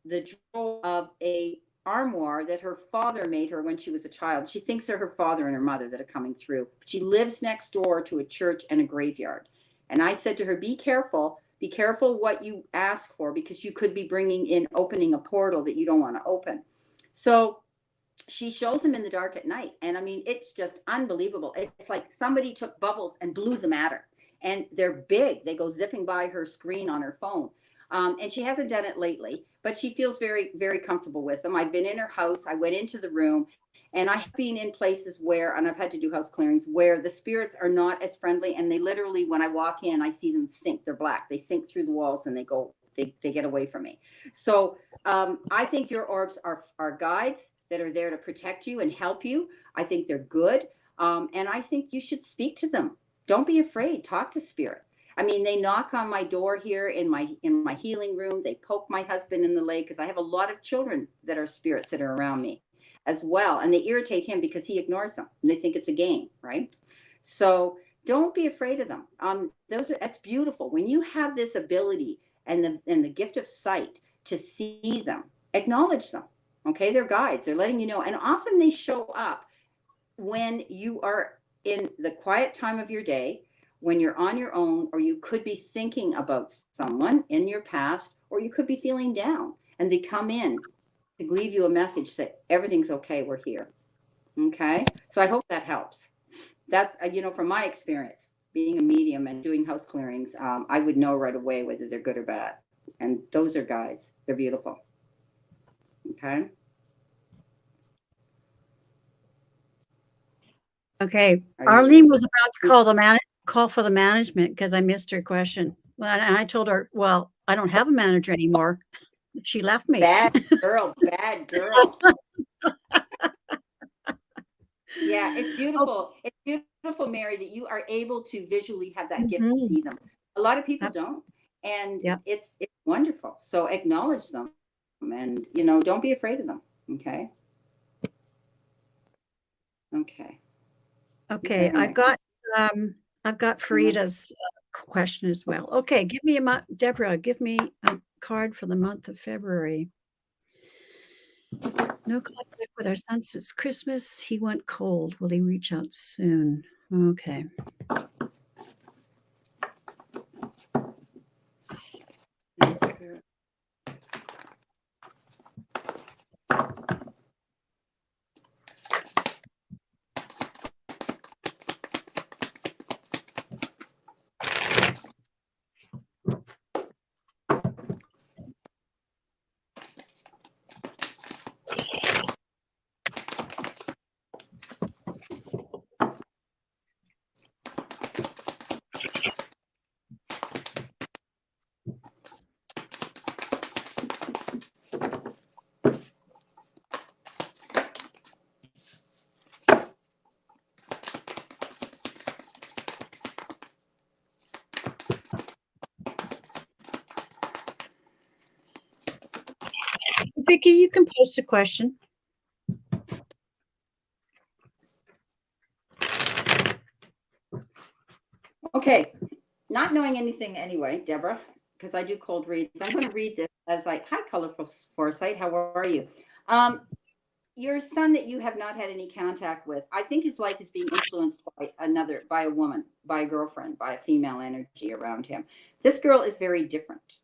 the drawer of a armoire that her father made her when she was a child. She thinks they're her father and her mother that are coming through. She lives next door to a church and a graveyard. And I said to her, be careful what you ask for, because you could be opening a portal that you don't want to open. So she shows them in the dark at night. And I mean, it's just unbelievable. It's like somebody took bubbles and blew them at her. And they're big. They go zipping by her screen on her phone. And she hasn't done it lately, but she feels very, very comfortable with them. I've been in her house. I went into the room, and I've been in places and I've had to do house clearings where the spirits are not as friendly. And they literally, when I walk in, I see them sink. They're black. They sink through the walls and they get away from me. So I think your orbs are guides that are there to protect you and help you. I think they're good. And I think you should speak to them. Don't be afraid. Talk to spirit. I mean, they knock on my door here in my healing room. They poke my husband in the leg because I have a lot of children that are spirits that are around me as well. And they irritate him because he ignores them and they think it's a game, right? So don't be afraid of them. That's beautiful. When you have this ability and the gift of sight to see them, acknowledge them. Okay, they're guides. They're letting you know. And often they show up when you are in the quiet time of your day, when you're on your own, or you could be thinking about someone in your past, or you could be feeling down, and they come in to leave you a message that everything's okay, we're here. Okay, so I hope that helps. That's from my experience being a medium and doing house clearings, I would know right away whether they're good or bad. And those are guides. They're beautiful. Okay. Okay. Are you Arlene was about to call for the management because I missed her question. Well, and I told her, well, I don't have a manager anymore. She left me. bad girl? Bad girl. Yeah, it's Oh, beautiful. It's beautiful, Mary, that you are able to visually have that gift to mhm. see them. A lot of people Abs- don't, and Yep. it's wonderful. So acknowledge them, and don't be afraid of them. Okay. Okay. Who's Okay. our I've next one? got I've got Farida's question as well. Okay, give me a month, Deborah, give me a card for the month of February. No contact with our son since Christmas. He went cold. Will he reach out soon? Okay. Vicky, you can post a question. Okay, not knowing anything anyway, Deborah, because I do cold reads. I'm going to read this as like, hi, colorful foresight. How are you? Your son that you have not had any contact with, I think his life is being influenced by a woman, by a girlfriend, by a female energy around him. This girl is very different.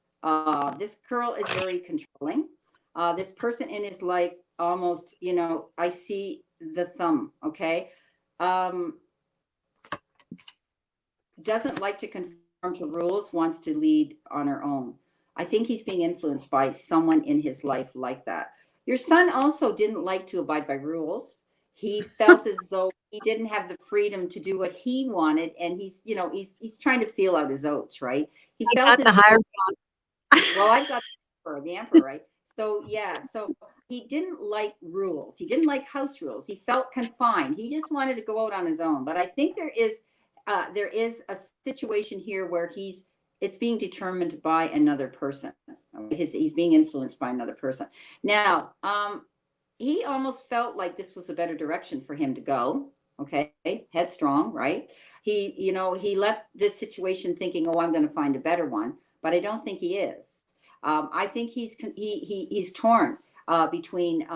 This girl is very controlling. This person in his life almost, I see the thumb, okay? Doesn't like to conform to rules, wants to lead on her own. I think he's being influenced by someone in his life like that. Your son also didn't like to abide by rules. He felt as though he didn't have the freedom to do what he wanted, and he's trying to feel out his oats, right? He I felt got the as though, Hierophant. well, I've got the emperor, right? So yeah, so he didn't like rules. He didn't like house rules. He felt confined. He just wanted to go out on his own. But I think there is a situation here where it's being determined by another person. He's being influenced by another person. Now, he almost felt like this was a better direction for him to go. Okay, headstrong, right? He left this situation thinking, "Oh, I'm going to find a better one," but I don't think he is. I think he's torn between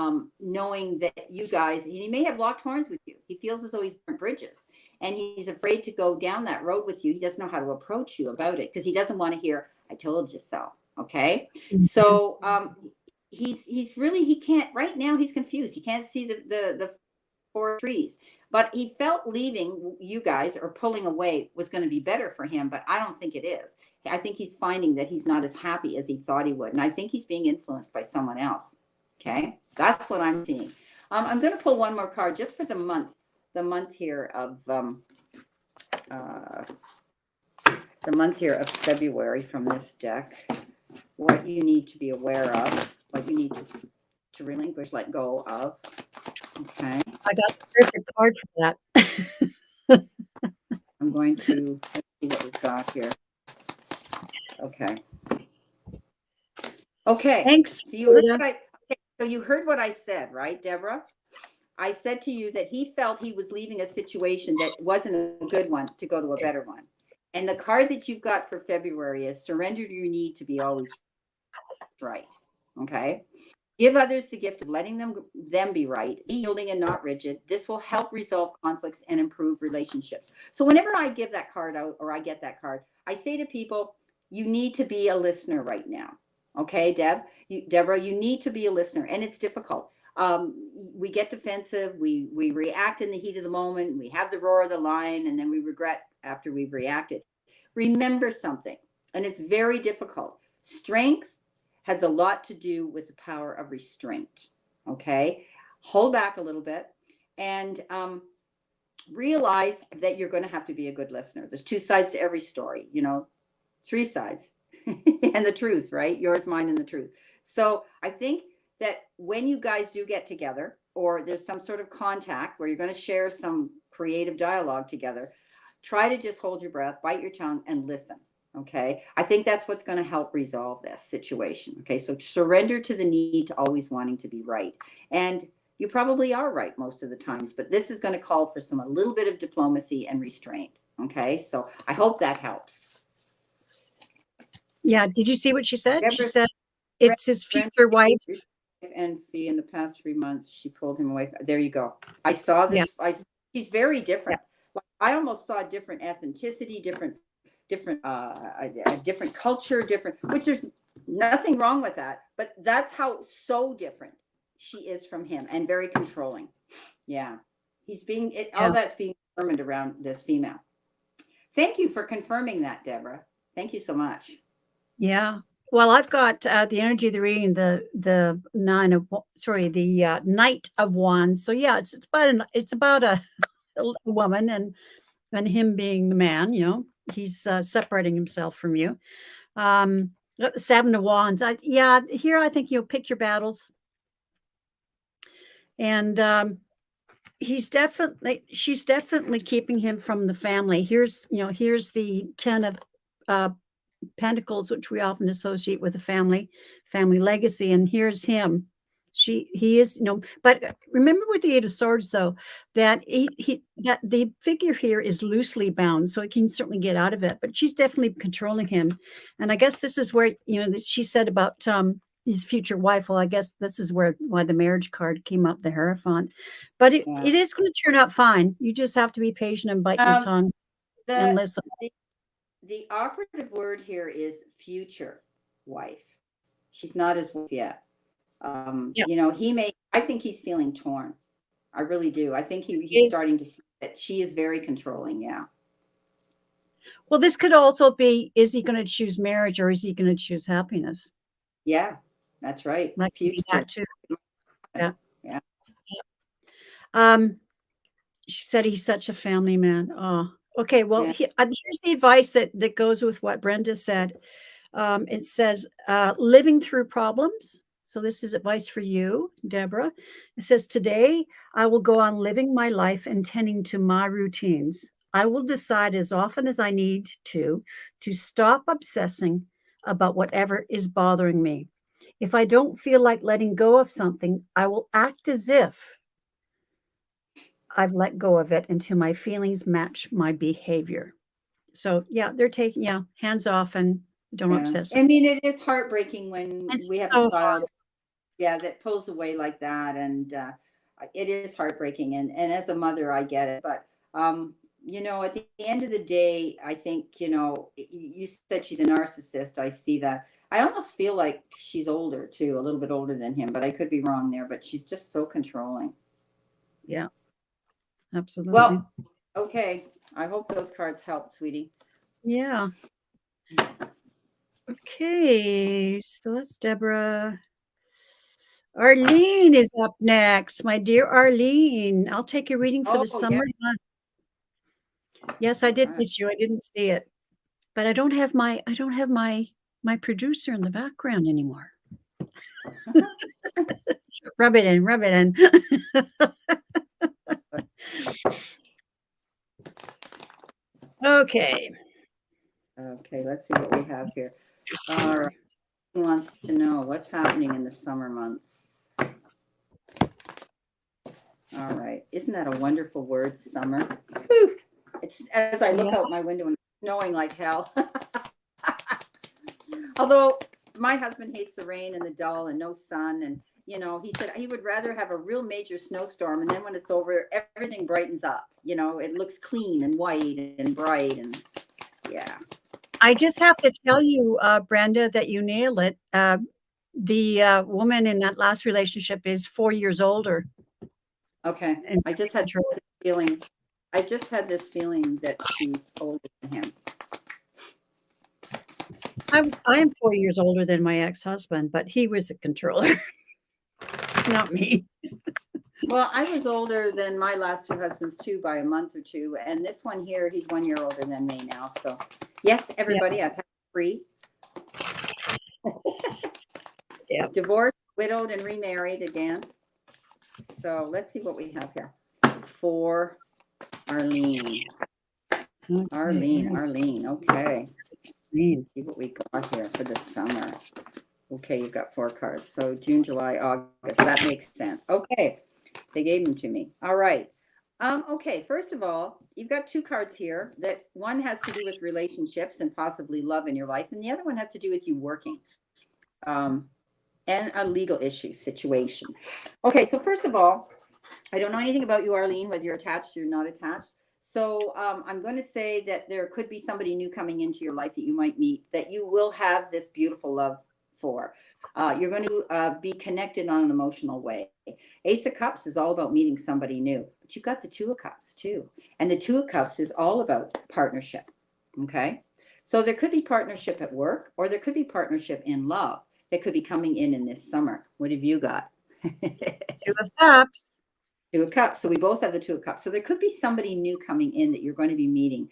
knowing that you guys, he may have locked horns with you. He feels as though he's burnt bridges, and he's afraid to go down that road with you. He doesn't know how to approach you about it because he doesn't want to hear, "I told you so." Okay, so he can't right now. He's confused. He can't see the forest trees, but he felt leaving you guys or pulling away was going to be better for him, but I don't think it is. I think he's finding that he's not as happy as he thought he would, and I think he's being influenced by someone else. Okay, that's what I'm seeing. I'm going to pull one more card just for the month here of February from this deck. What you need to be aware of, what you need to relinquish, let go of. Okay. I got the perfect card for that. I'm going to let's see what we've got here. Okay. Okay. Thanks, So you heard Frida. so you heard what I said, right, Deborah? I said to you that he felt he was leaving a situation that wasn't a good one to go to a better one. And the card that you've got for February is surrender to your need to be always right. Okay. Give others the gift of letting them be right, be yielding and not rigid. This will help resolve conflicts and improve relationships. So whenever I give that card out or I get that card, I say to people, you need to be a listener right now. Okay, Deborah, you need to be a listener, and it's difficult. We get defensive, we react in the heat of the moment, we have the roar of the lion, and then we regret after we've reacted. Remember something, and it's very difficult. Strength has a lot to do with the power of restraint. Okay, hold back a little bit and realize that you're going to have to be a good listener. There's two sides to every story, three sides and the truth, right? Yours, mine, and the truth. So I think that when you guys do get together or there's some sort of contact where you're going to share some creative dialogue together, try to just hold your breath, bite your tongue, and listen. Okay. I think that's what's going to help resolve this situation. Okay. So surrender to the need to always wanting to be right. And you probably are right most of the times, but this is going to call for a little bit of diplomacy and restraint. Okay, so I hope that helps. Yeah. Did you see what she said? She Deborah, said it's his Brenda, future wife. and fee in the past 3 months, she pulled him away. There you go. I saw Yeah. this. He's very Yeah. different. Like, I almost saw different ethnicity, a different culture, which there's nothing wrong with that. But that's how so different she is from him, and very controlling. Yeah, all Yeah. that's being determined around this female. Thank you for confirming that, Deborah. Thank you so much. Yeah. Well, I've got the energy of the reading, the Knight of Wands. So yeah, it's about a woman and him being the man. You know, he's separating himself from you. The Seven of Wands. Here I think you'll pick your battles, and she's definitely keeping him from the family. Here's the Ten of Pentacles, which we often associate with a family legacy. And here's him. He is, but remember with the Eight of Swords, though, that that the figure here is loosely bound, so he can certainly get out of it. But she's definitely controlling him, and I guess this is where she said about his future wife. Well, I guess this is why the marriage card came up, the Hierophant. But it is going to turn out fine. You just have to be patient and bite your tongue and listen. The operative word here is future wife. She's not his wife yet. I think he's feeling torn. I really do. I think he's starting to see that she is very controlling. Yeah. Well, this could also be, is he going to choose marriage or is he going to choose happiness? Yeah, that's right. That future. That too. Yeah. Yeah. She said he's such a family man. Oh, okay. Well, Yeah. Here's the advice that goes with what Brenda said. It says, living through problems. So this is advice for you, Deborah. It says, today I will go on living my life and tending to my routines. I will decide as often as I need to stop obsessing about whatever is bothering me. If I don't feel like letting go of something, I will act as if I've let go of it until my feelings match my behavior. So yeah, they're taking hands off and don't obsess. I mean, it is heartbreaking when we have a child, hard. that pulls away like that, and it is heartbreaking. And as a mother, I get it, but at the end of the day, I think you said she's a narcissist. I see that. I almost feel like she's older too, a little bit older than him, but I could be wrong there. But she's just so controlling. Yeah, absolutely. Well, okay. I hope those cards help, sweetie. Yeah. Okay, so that's Deborah. Arlene is up next, my dear Arlene. I'll take a reading for the summer month. Yes, I did miss you. I didn't see it, but I don't have my producer in the background anymore. Rub it in. Okay. Okay, let's see what we have here. All right. Who wants to know what's happening in the summer months? All right. Isn't that a wonderful word, summer? Whew. It's as I look out my window and it's snowing like hell. Although my husband hates the rain and the dull and no sun, and he said he would rather have a real major snowstorm, and then when it's over, everything brightens up. It looks clean and white and bright, and yeah. I just have to tell you, Brenda, that you nailed it. The woman in that last relationship is 4 years older. Okay. I just had this feeling that she's older than him. I am 4 years older than my ex-husband, but he was the controller, not me. Well, I was older than my last two husbands too by a month or two, and this one here, he's 1 year older than me now. So, yes, everybody, I've had 3. Divorced, widowed, and remarried again. So let's see what we have here for Arlene. Okay. Arlene. Okay. Let's see what we got here for the summer. Okay, you've got 4 cards. So June, July, August. That makes sense. Okay. They gave them to me. All right. Okay, first of all, you've got two cards here that one has to do with relationships and possibly love in your life, and the other one has to do with you working. And a legal issue situation. Okay, so first of all, I don't know anything about you, Arlene, whether you're attached or not attached. So I'm going to say that there could be somebody new coming into your life that you might meet that you will have this beautiful love for. You're going to be connected on an emotional way. Ace of Cups is all about meeting somebody new, but you've got the Two of Cups too. And the Two of Cups is all about partnership. Okay. So there could be partnership at work, or there could be partnership in love that could be coming in this summer. What have you got? Two of Cups. Two of Cups. So we both have the Two of Cups. So there could be somebody new coming in that you're going to be meeting.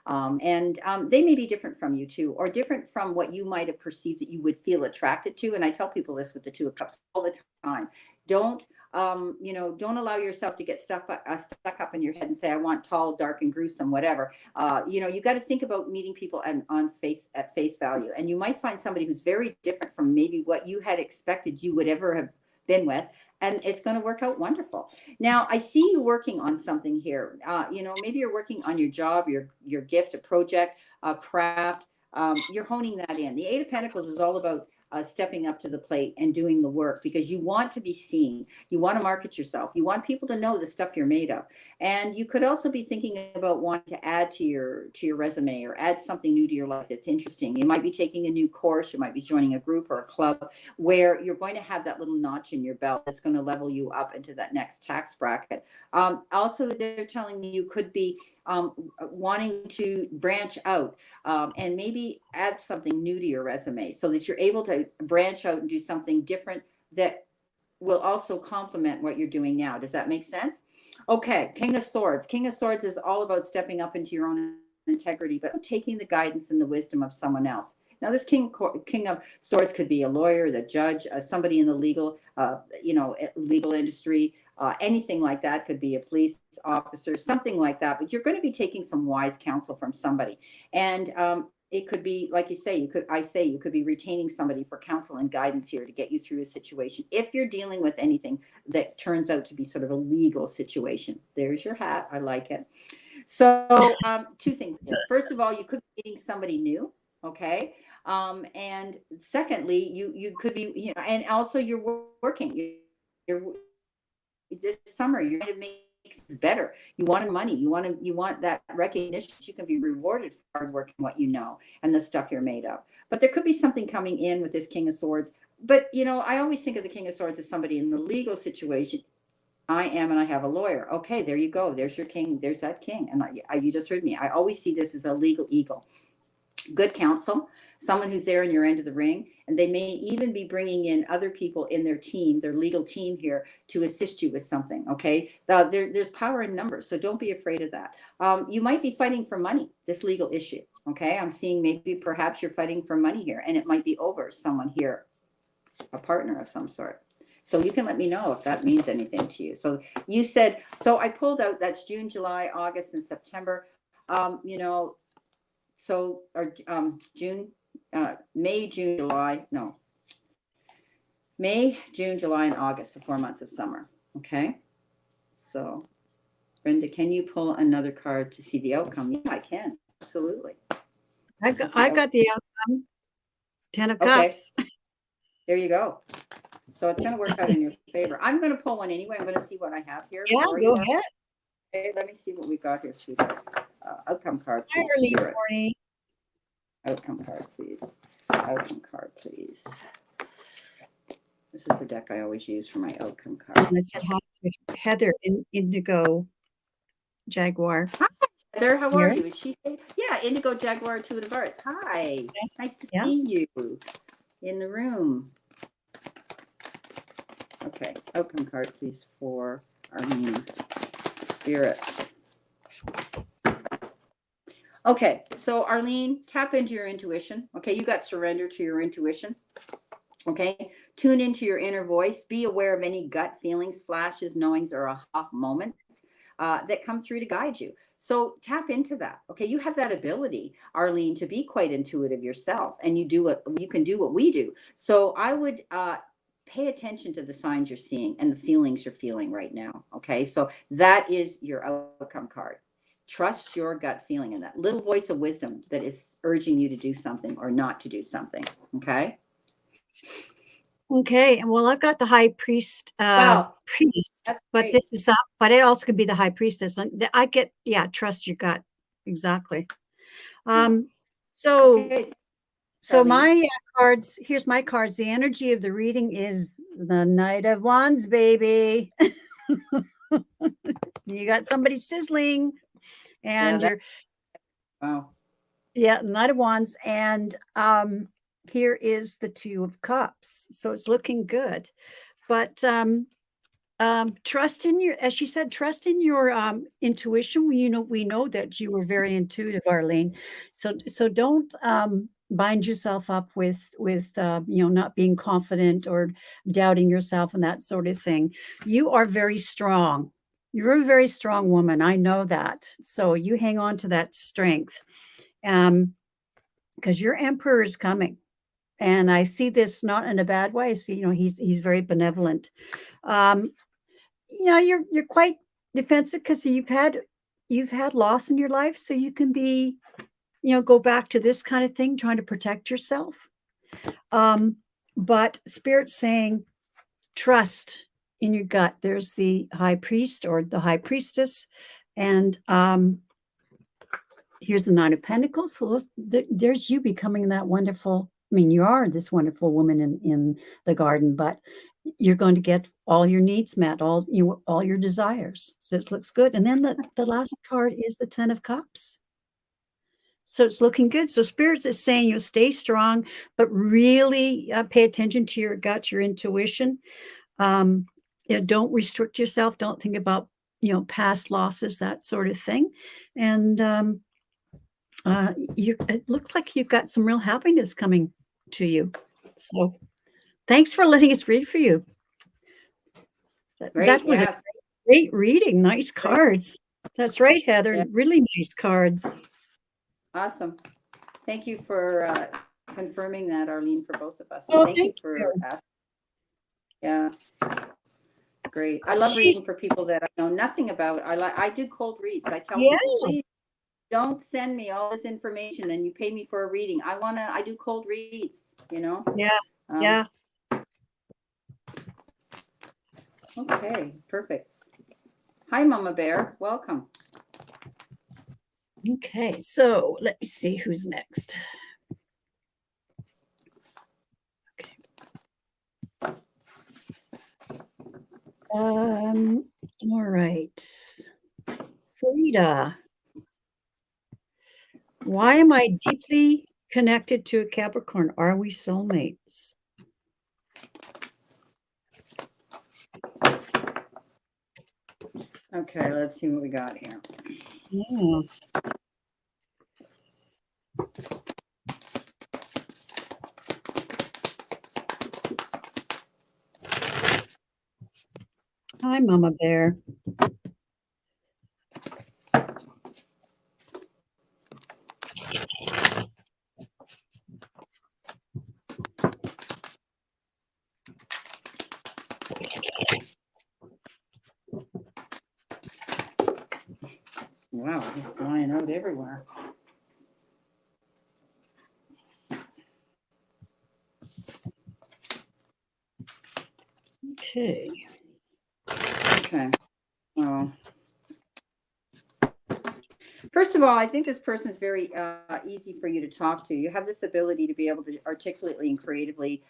And they may be different from you too, or different from what you might have perceived that you would feel attracted to. And I tell people this with the Two of Cups all the time. Don't don't allow yourself to get stuck up in your head and say, I want tall, dark, and gruesome, whatever. You got to think about meeting people at face value. And you might find somebody who's very different from maybe what you had expected you would ever have been with. And it's going to work out wonderful. Now, I see you working on something here. Maybe you're working on your job, your gift, a project, a craft. You're honing that in. The Eight of Pentacles is all about stepping up to the plate and doing the work, because you want to be seen. You want to market yourself. You want people to know the stuff you're made of. And you could also be thinking about wanting to add to your resume, or add something new to your life that's interesting. You might be taking a new course. You might be joining a group or a club where you're going to have that little notch in your belt that's going to level you up into that next tax bracket. Also, they're telling me you could be wanting to branch out and maybe add something new to your resume, so that you're able to branch out and do something different that will also complement what you're doing now. Does that make sense? Okay, King of Swords. King of Swords is all about stepping up into your own integrity, but taking the guidance and the wisdom of someone else. Now, this King of Swords could be a lawyer, the judge, somebody in the legal industry, anything like that. Could be a police officer, something like that. But you're going to be taking some wise counsel from somebody, and it could be, like you say, you could be retaining somebody for counsel and guidance here to get you through a situation. If you're dealing with anything that turns out to be sort of a legal situation, there's your hat. I like it. So two things here. First of all, you could be meeting somebody new. Okay. And secondly, you could be, and also you're working. You're this summer, you're going to make things better. You want money. You want that recognition. You can be rewarded for hard work and what you know and the stuff you're made of. But there could be something coming in with this King of Swords. But I always think of the King of Swords as somebody in the legal situation. I am, and I have a lawyer. Okay, there you go. There's your king. There's that king. And you just heard me. I always see this as a legal eagle. Good counsel, someone who's there in your end of the ring, and they may even be bringing in other people in their team, their legal team here, to assist you with something. Okay, there's power in numbers, so don't be afraid of that. You might be fighting for money, this legal issue. Okay, I'm seeing maybe perhaps you're fighting for money here, and it might be over someone here, a partner of some sort. So you can let me know if that means anything to you. So you said, so I pulled out, that's June, July, August, and September. So, or May, June, July, no. May, June, July, and August, the 4 months of summer. Okay. So, Brenda, can you pull another card to see the outcome? Yeah, I can. Absolutely. I got the outcome. 10 of Cups. There you go. So it's going to work out in your favor. I'm going to pull one anyway. I'm going to see what I have here. Yeah, go ahead. Okay, let me see what we got here, sweetheart. Outcome card, please. Outcome card, please. Outcome card, please. This is the deck I always use for my outcome card. I said hi to Heather in Indigo Jaguar. Hi, Heather. How are you? Is she? Yeah, Indigo Jaguar, Two of Hearts. Hi. Nice to see you in the room. Okay, outcome card, please, for Arlene. Spirit. Okay, so Arlene, tap into your intuition. Okay, you got surrender to your intuition. Okay, tune into your inner voice. Be aware of any gut feelings, flashes, knowings, or aha moments that come through to guide you. So tap into that. Okay, you have that ability, Arlene, to be quite intuitive yourself, and you can do what we do. So I would pay attention to the signs you're seeing and the feelings you're feeling right now. Okay. So that is your outcome card. Trust your gut feeling and that little voice of wisdom that is urging you to do something or not to do something. Okay. Okay, and well, I've got the high Well, priest, that's but great. this is that, but it also could be the high priestess. And I get, yeah, trust your gut. Exactly. Yeah. Um, so Okay. so Arlene. my cards, here's my cards. The energy of the reading is the Knight of Wands, baby. You got somebody sizzling, Yeah. and you're, Wow. yeah, Knight of Wands, and here is the Two of Cups. So it's looking good. But trust in your, as she said, trust in your intuition. We know that you were very intuitive, Arlene. So don't bind yourself up with not being confident or doubting yourself and that sort of thing. You are very strong. You're a very strong woman. I know that. So you hang on to that strength, because your emperor is coming. And I see this not in a bad way. I see, he's very benevolent. Um, you're quite defensive because you've had loss in your life, so you can be, go back to this kind of thing, trying to protect yourself. Um, but Spirit's saying trust in your gut. There's the high priest or the high priestess, and here's the Nine of Pentacles. So there's you becoming that wonderful. I mean, you are this wonderful woman in the garden, but you're going to get all your needs met, all your desires. So it looks good. And then the last card is the Ten of Cups. So it's looking good. So Spirits is saying you stay strong, but really pay attention to your gut, your intuition. Um, don't restrict yourself. Don't think about past losses, that sort of thing. And it looks like you've got some real happiness coming to you. So thanks for letting us read for you. Great. That was a Yeah. great reading. Nice Great. cards. That's right, Heather. Yeah. Really nice cards. Awesome. Thank you for confirming that, Arlene, for both of us. And Oh, thank you thank for you. asking. Yeah. Great. I love She's, reading for people that I know nothing about. I do cold reads. I tell yeah, people, please don't send me all this information and you pay me for a reading. I do cold reads, yeah, Um, yeah. okay, perfect. Hi, Mama Bear. Welcome. Okay, so let me see who's next. Okay. All right. Frida. Why am I deeply connected to a Capricorn? Are we soulmates? Okay, let's see what we got here. Yeah. Hi, Mama Bear. Wow, they're flying out everywhere. Okay. Okay. Well, first of all, I think this person is very easy for you to talk to. You have this ability to be able to articulately and creatively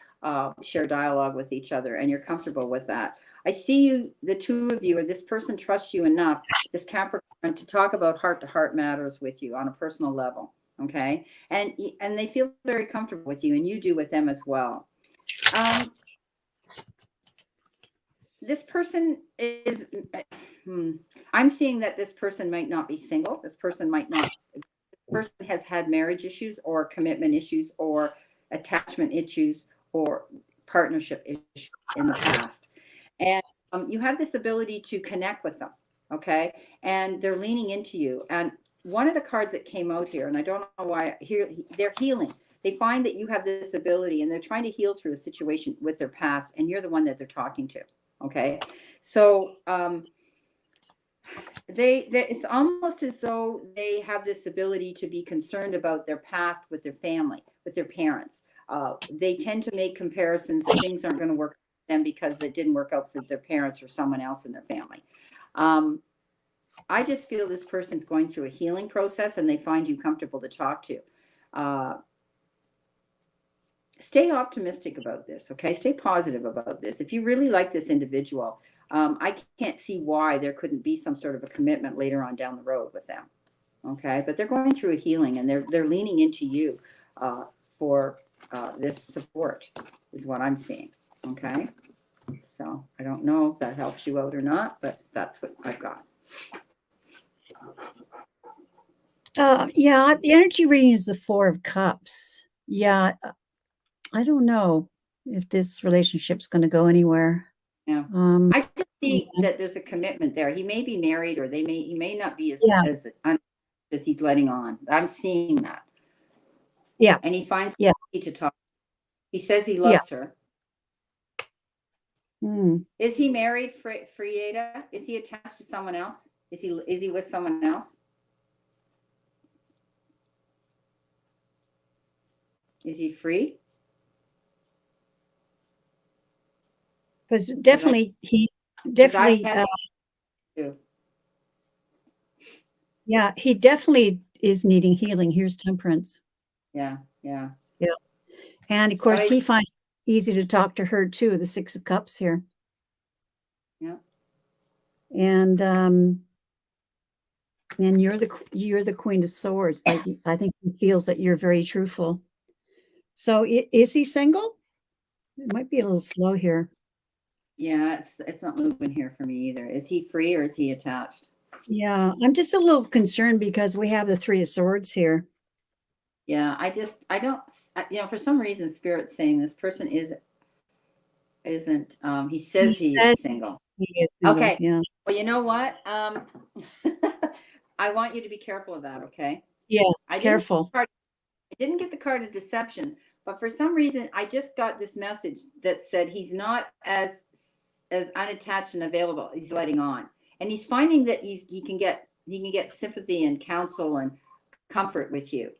share dialogue with each other, and you're comfortable with that. I see you, the two of you, or this person trusts you enough, this Capricorn, to talk about heart-to-heart matters with you on a personal level. Okay, and they feel very comfortable with you, and you do with them as well. Um, this person is. I'm seeing that this person might not be single. This person might not person has had marriage issues or commitment issues or attachment issues or partnership issues in the past. And you have this ability to connect with them. Okay. And they're leaning into you. And one of the cards that came out here, and I don't know why, here they're healing. they find that you have this ability, and they're trying to heal through a situation with their past, and you're the one that they're talking to. Okay, so it's almost as though they have this ability to be concerned about their past with their family, with their parents. They tend to make comparisons that things aren't going to work for them because it didn't work out for their parents or someone else in their family. I just feel this person's going through a healing process, and they find you comfortable to talk to. Stay optimistic about this, okay? Stay positive about this. If you really like this individual, I can't see why there couldn't be some sort of a commitment later on down the road with them, okay? But they're going through a healing, and they're leaning into you for this support, is what I'm seeing, okay? So I don't know if that helps you out or not, but that's what I've got. Yeah, the energy reading is the Four of Cups. Yeah, I don't know if this relationship's going to go anywhere. Yeah. I just see that there's a commitment there. He may be married, or he may not be as he's letting on. I'm seeing that. Yeah. And he finds Yeah. to talk. He says he Yeah. loves her. Mm. Is he married, Frieda? Is he attached to someone else? Is he with someone else? Is he free? Because definitely he definitely yeah, he definitely is needing healing. Here's Temperance. Yeah, yeah. Yeah. And of course he finds it easy to talk to her too, the Six of Cups here. Yeah. And you're the Queen of Swords. Like, I think he feels that you're very truthful. So is he single? It might be a little slow here. Yeah, it's not moving here for me either. Is he free, or is he attached? Yeah, I'm just a little concerned because we have the Three of Swords here. Yeah, I don't, for some reason, Spirit's saying this person isn't, he says he is single. He is single. Okay. Yeah. Well, you know what? I want you to be careful of that, okay? Yeah, careful. I didn't get the card of deception, but for some reason, I just got this message that said he's not as unattached and available. He's letting on, and he's finding that he can get sympathy and counsel and comfort with you.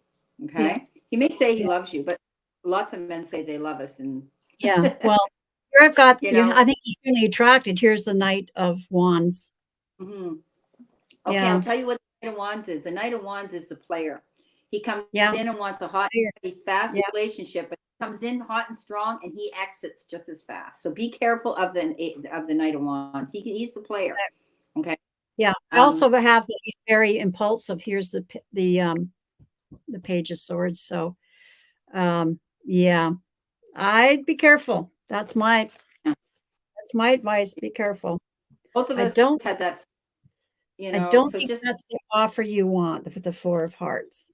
Okay, yeah. He may say he loves you, but lots of men say they love us, and yeah. Well, here I've got. I think he's really attracted. Here's the Knight of Wands. Mm-hmm. Okay, I'll tell you what the Knight of Wands is. The Knight of Wands is the player. He comes in and wants a hot, fast relationship, but he comes in hot and strong, and he exits just as fast. So be careful of the Knight of Wands. He's the player. Okay. Yeah. I also have that he's very impulsive. Here's the Page of Swords. So, yeah, I'd be careful. That's my advice. Be careful. Both of us had that. I don't think that's the offer you want for the Four of Hearts.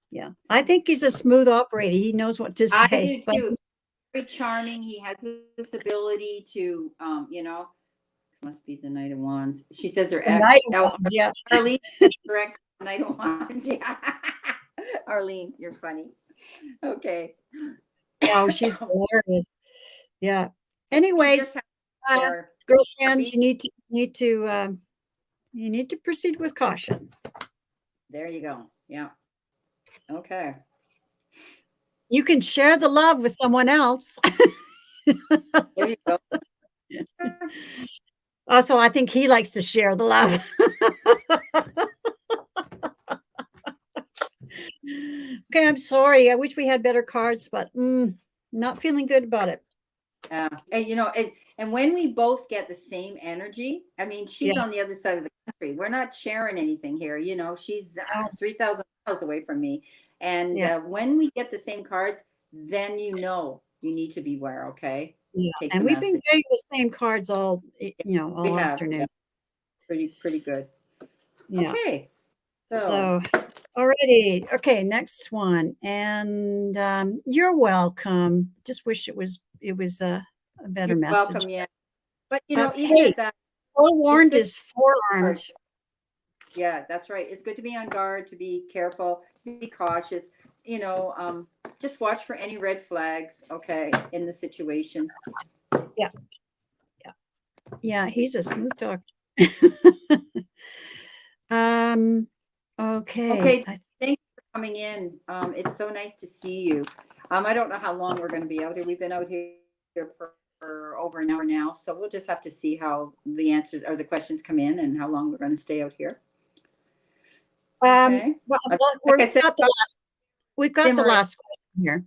Yeah, I think he's a smooth operator. He knows what to say. I do too. Very charming. He has this ability to, must be the Knight of Wands. She says her ex. Yeah. Arlene is correct. Knight of Wands. Yeah. Arlene, you're funny. Okay. Oh, she's hilarious. Yeah. Anyways, girlfriend, you need to proceed with caution. There you go. Yeah. Okay. You can share the love with someone else. There you go. Also, I think he likes to share the love. Okay, I'm sorry. I wish we had better cards, but not feeling good about it. Yeah. And when we both get the same energy, I mean, she's on the other side of the country. We're not sharing anything here. She's 3,000 miles away from me. And when we get the same cards, then you need to beware, okay? Yeah. And we've been getting the same cards all afternoon. Yeah. Pretty good. Yeah. Okay. So alrighty. Okay, next one. And you're welcome. Just wish it was a better message. Welcome, yeah. But even at that, forewarned is forearmed. Yeah, that's right. It's good to be on guard, to be careful, to be cautious. Just watch for any red flags, okay, in the situation. Yeah. Yeah. Yeah. He's a smooth talker. um, okay. Okay, thanks for coming in. It's so nice to see you. I don't know how long we're going to be out here. We've been out here for over an hour now, so we'll just have to see how the answers or the questions come in and how long we're going to stay out here. Okay. Well, Like I we've said, got the simmering. last question here.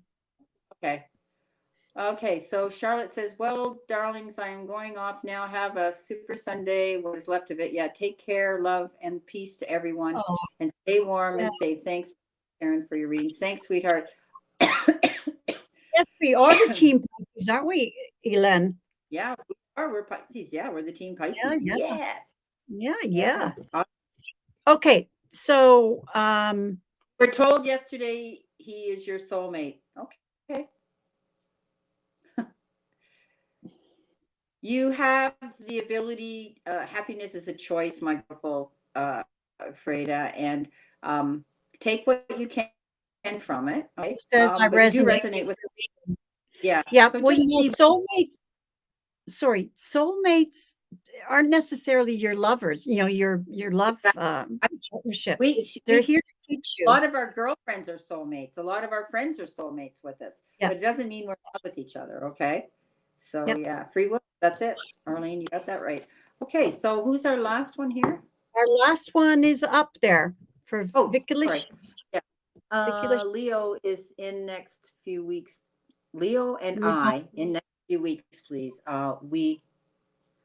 Okay. Okay, so Charlotte says, well, darlings, I am going off now. Have a super Sunday, what is left of it. Yeah, take care, love, and peace to everyone. Oh, And stay warm yeah. and safe. Thanks, Karen, for your readings. Thanks, sweetheart. Yes, we are the team Pisces, aren't we, Elen? Yeah, we are. We're Pisces. Yeah, we're the team Yeah, Pisces. yeah, Yes. yeah, Yeah. yeah. Okay, so We're told yesterday he is your soulmate. Okay. You have the ability, happiness is a choice, my beautiful Freda, and take what you can from it. Okay. it says I But you do resonate resonate with with, you. yeah. Yeah, So well, just be, soulmates aren't necessarily your lovers, your love partnership. we, They're here to teach a you. lot of our girlfriends are soulmates. A lot of our friends are soulmates with us, Yeah, but it doesn't mean we're in love with each other. Okay. So yep. yeah, free will. That's it. Arlene, you got that right. Okay. So who's our last one here? Our last one is up there for Oh, sorry. Viculicious. Yeah. Leo is in next few weeks. Leo and We I in next few weeks, please. We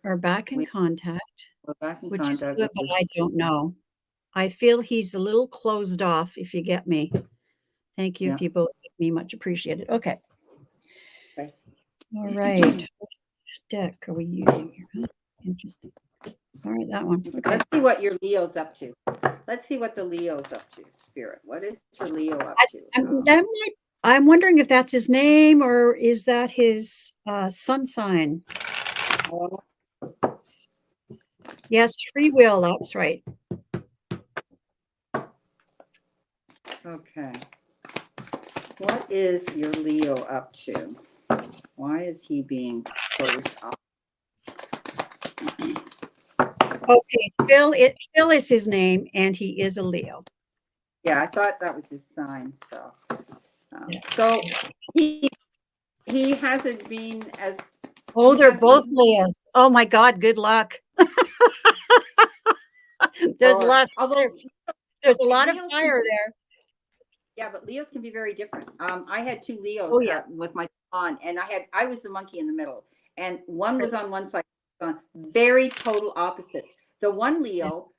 are back in we contact, we're back in which is contact good, with but this. I don't know. I feel he's a little closed off, if you get me. Thank you Yeah. if you both get me, much appreciated. Okay. Okay. All right. Which deck are we using here? Huh? Interesting. All right, that one. Okay. Let's see what your Leo's up to. Let's see what the Leo's up to. Spirit, what is your Leo up to? I'm wondering if that's his name or is that his sun sign? Oh, Yes, free will. That's right. okay. What is your Leo up to? Why is he being closed off? Okay, Phil is his name, and he is a Leo. Yeah, I thought that was his sign. So, Yeah. so he hasn't been as. Oh, they're both Leos. Oh my God, good luck. There's a lot. Although There's a lot of Leos fire there. yeah, but Leos can be very different. I had two Leos Oh yeah. with my son, and I was the monkey in the middle, and one was on one side, on very total opposites. The one Leo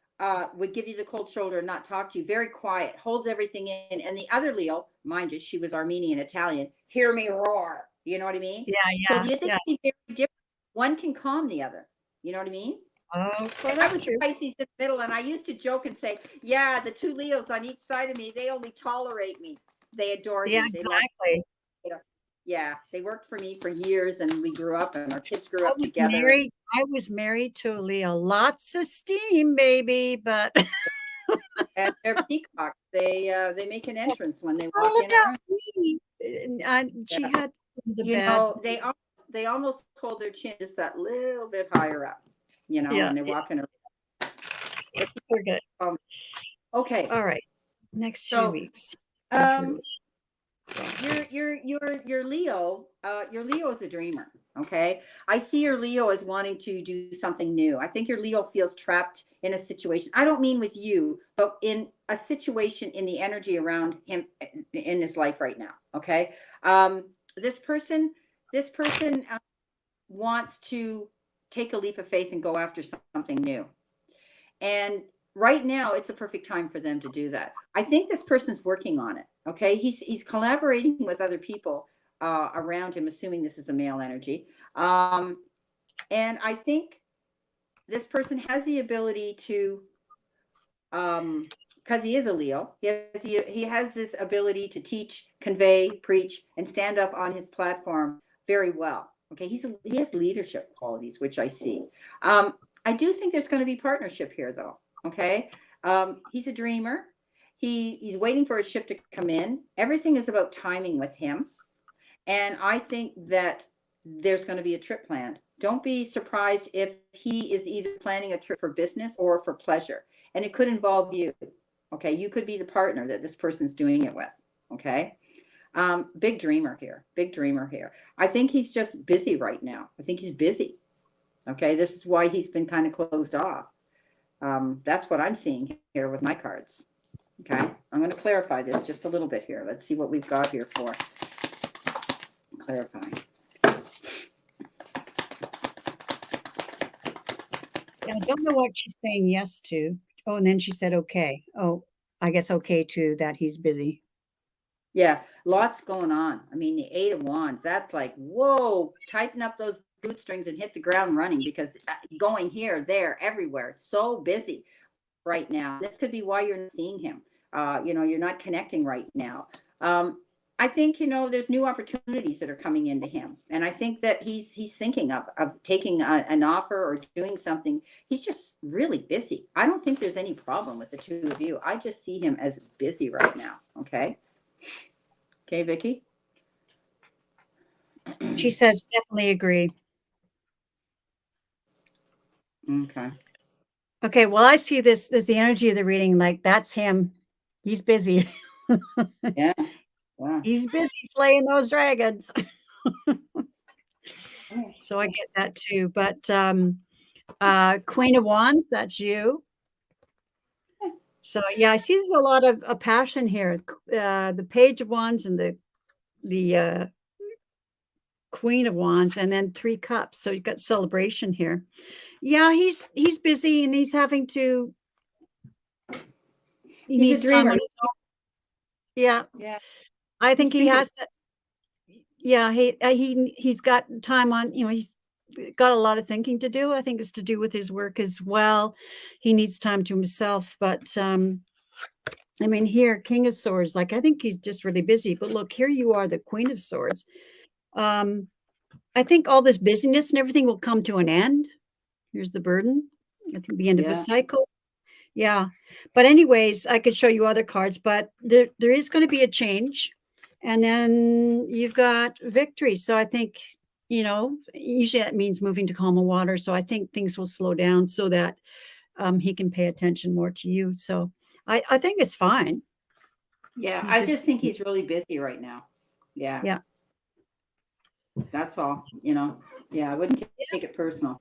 would give you the cold shoulder and not talk to you, very quiet, holds everything in, and the other Leo, mind you, she was Armenian Italian. Hear me roar. You know what I mean? Yeah, So yeah, you think yeah. they're very different. One can calm the other. You know what I mean? Oh, well, I that's was the true. Pisces in the middle, and I used to joke and say, yeah, the two Leos on each side of me, they only tolerate me. They adore Yeah, me. They love exactly. me. Yeah, they worked for me for years, and we grew up, and our kids grew up together. I was married to a Leo. Lots of steam, baby, but And they're peacocks. They make an entrance when they oh, walk look in a at room. me. She Yeah. had the bad. They almost hold their chin just that little bit higher up, Yeah, when they walk in a room. we're good. Okay. All right. Next few So, weeks. your Leo, your Leo is a dreamer. Okay. I see your Leo as wanting to do something new. I think your Leo feels trapped in a situation. I don't mean with you, but in a situation in the energy around him in his life right now. Okay. This person wants to take a leap of faith and go after something new. And right now, it's a perfect time for them to do that. I think this person's working on it. Okay, he's collaborating with other people around him, assuming this is a male energy. And I think this person has the ability to, because he is a Leo, he has this ability to teach, convey, preach, and stand up on his platform very well. Okay, he has leadership qualities, which I see. I do think there's going to be partnership here, though. Okay. He's a dreamer. He's waiting for his ship to come in. Everything is about timing with him. And I think that there's going to be a trip planned. Don't be surprised if he is either planning a trip for business or for pleasure. And it could involve you. Okay. You could be the partner that this person's doing it with. Okay. Big dreamer here. Big dreamer here. I think he's just busy right now. I think he's busy. Okay. This is why he's been kind of closed off. That's what I'm seeing here with my cards. Okay. I'm going to clarify this just a little bit here. Let's see what we've got here for clarifying. I don't know what she's saying yes to. Oh, and then she said okay. Oh, I guess okay to that he's busy. Yeah, lots going on. I mean, the Eight of Wands, that's like, whoa, tighten up those bootstrings and hit the ground running, because going here, there, everywhere, so busy right now. This could be why you're not seeing him. You're not connecting right now. I think, there's new opportunities that are coming into him. And I think that he's thinking of taking an offer or doing something. He's just really busy. I don't think there's any problem with the two of you. I just see him as busy right now. Okay. Okay, Vicky. She says definitely agree. Okay. Okay, well, I see this the energy of the reading, like that's him. He's busy. Yeah. Yeah. He's busy slaying those dragons. So I get that too. But Queen of Wands, that's you. So yeah, I see there's a lot of passion here. The Page of Wands and the Queen of Wands, and then 3 cups. So you've got celebration here. Yeah, he's busy and he's having to. He He's needs a time dreamer. on his own. Yeah, Yeah. I think He's he thinking. has to. Yeah, he's got time on. He's got a lot of thinking to do. I think it's to do with his work as well. He needs time to himself, but I mean, here, King of Swords, like I think he's just really busy. But look, here you are, the Queen of Swords. I think all this busyness and everything will come to an end. Here's the burden. I think the end of a Yeah. cycle. Yeah. But anyways, I could show you other cards, but there is going to be a change. And then you've got victory. So I think, usually that means moving to calmer water. So I think things will slow down so that he can pay attention more to you. So I think it's fine. Yeah. He's I just think busy. he's really busy right now. Yeah. Yeah. That's all, Yeah. I wouldn't take it personal.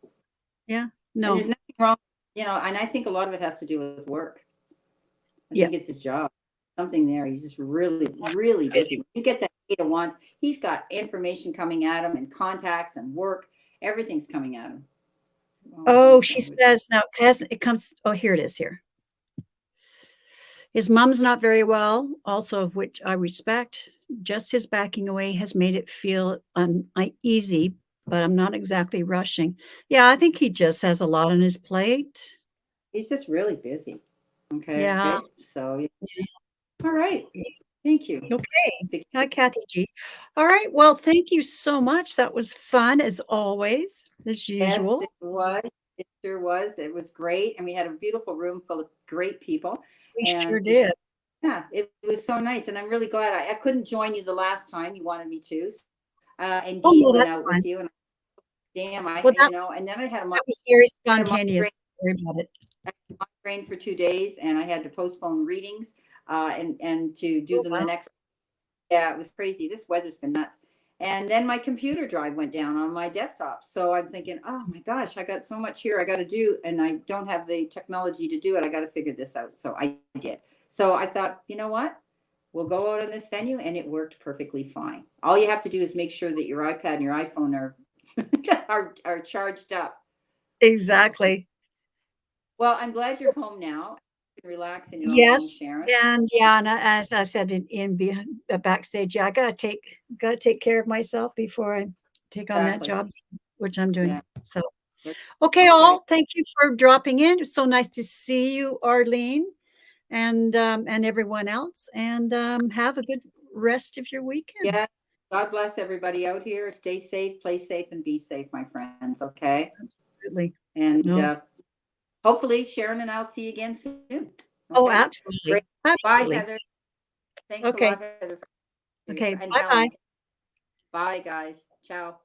Yeah. And there's No. nothing wrong, and I think a lot of it has to do with work. I Yeah. think it's his job. Something there. He's just really, really busy. When you get that Eight of Wands, he's got information coming at him and contacts and work. Everything's coming at him. Oh, she says now, it comes. Oh, here it is here. His mom's not very well, also of which I respect. Just his backing away has made it feel uneasy, but I'm not exactly rushing. Yeah, I think he just has a lot on his plate. He's just really busy. Okay. Yeah. So, all right. Thank you. Okay. Hi, Kathy G. All right. Well, thank you so much. That was fun as always, as usual. Yes, it was. It sure was. It was great. And we had a beautiful room full of great people. We And sure did. yeah, it was so nice. And I'm really glad I couldn't join you the last time you wanted me to. And Oh, Dee no, went that's out fine. with you. And damn, Well, and then I had a that was very I had a spontaneous. Sorry about it. migraine for 2 days, and I had to postpone readings and to do Oh, them wow. the next. Yeah, it was crazy. This weather's been nuts. And then my computer drive went down on my desktop. So I'm thinking, oh my gosh, I got so much here I got to do, and I don't have the technology to do it. I got to figure this out. So I did. So I thought, you know what? We'll go out on this venue, and it worked perfectly fine. All you have to do is make sure that your iPad and your iPhone are charged up. Exactly. Well, I'm glad you're home now. You can relax in your own home, Yes, Sharon. and yeah, and as I said in behind backstage, yeah, I gotta take care of myself before I take on that Exactly. job, which I'm doing. Yeah. So, Okay. okay, all, thank you for dropping in. It's so nice to see you, Arlene, and everyone else, and have a good rest of your weekend. Yeah. God bless everybody out here. Stay safe, play safe, and be safe, my friends. Okay. Absolutely. And No. hopefully Sharon and I'll see you again soon. Oh, Okay, absolutely. great. Bye, Absolutely. Heather. Thanks a Okay. lot, Heather, Okay. and Bye-bye. Helen. Bye, guys. Ciao.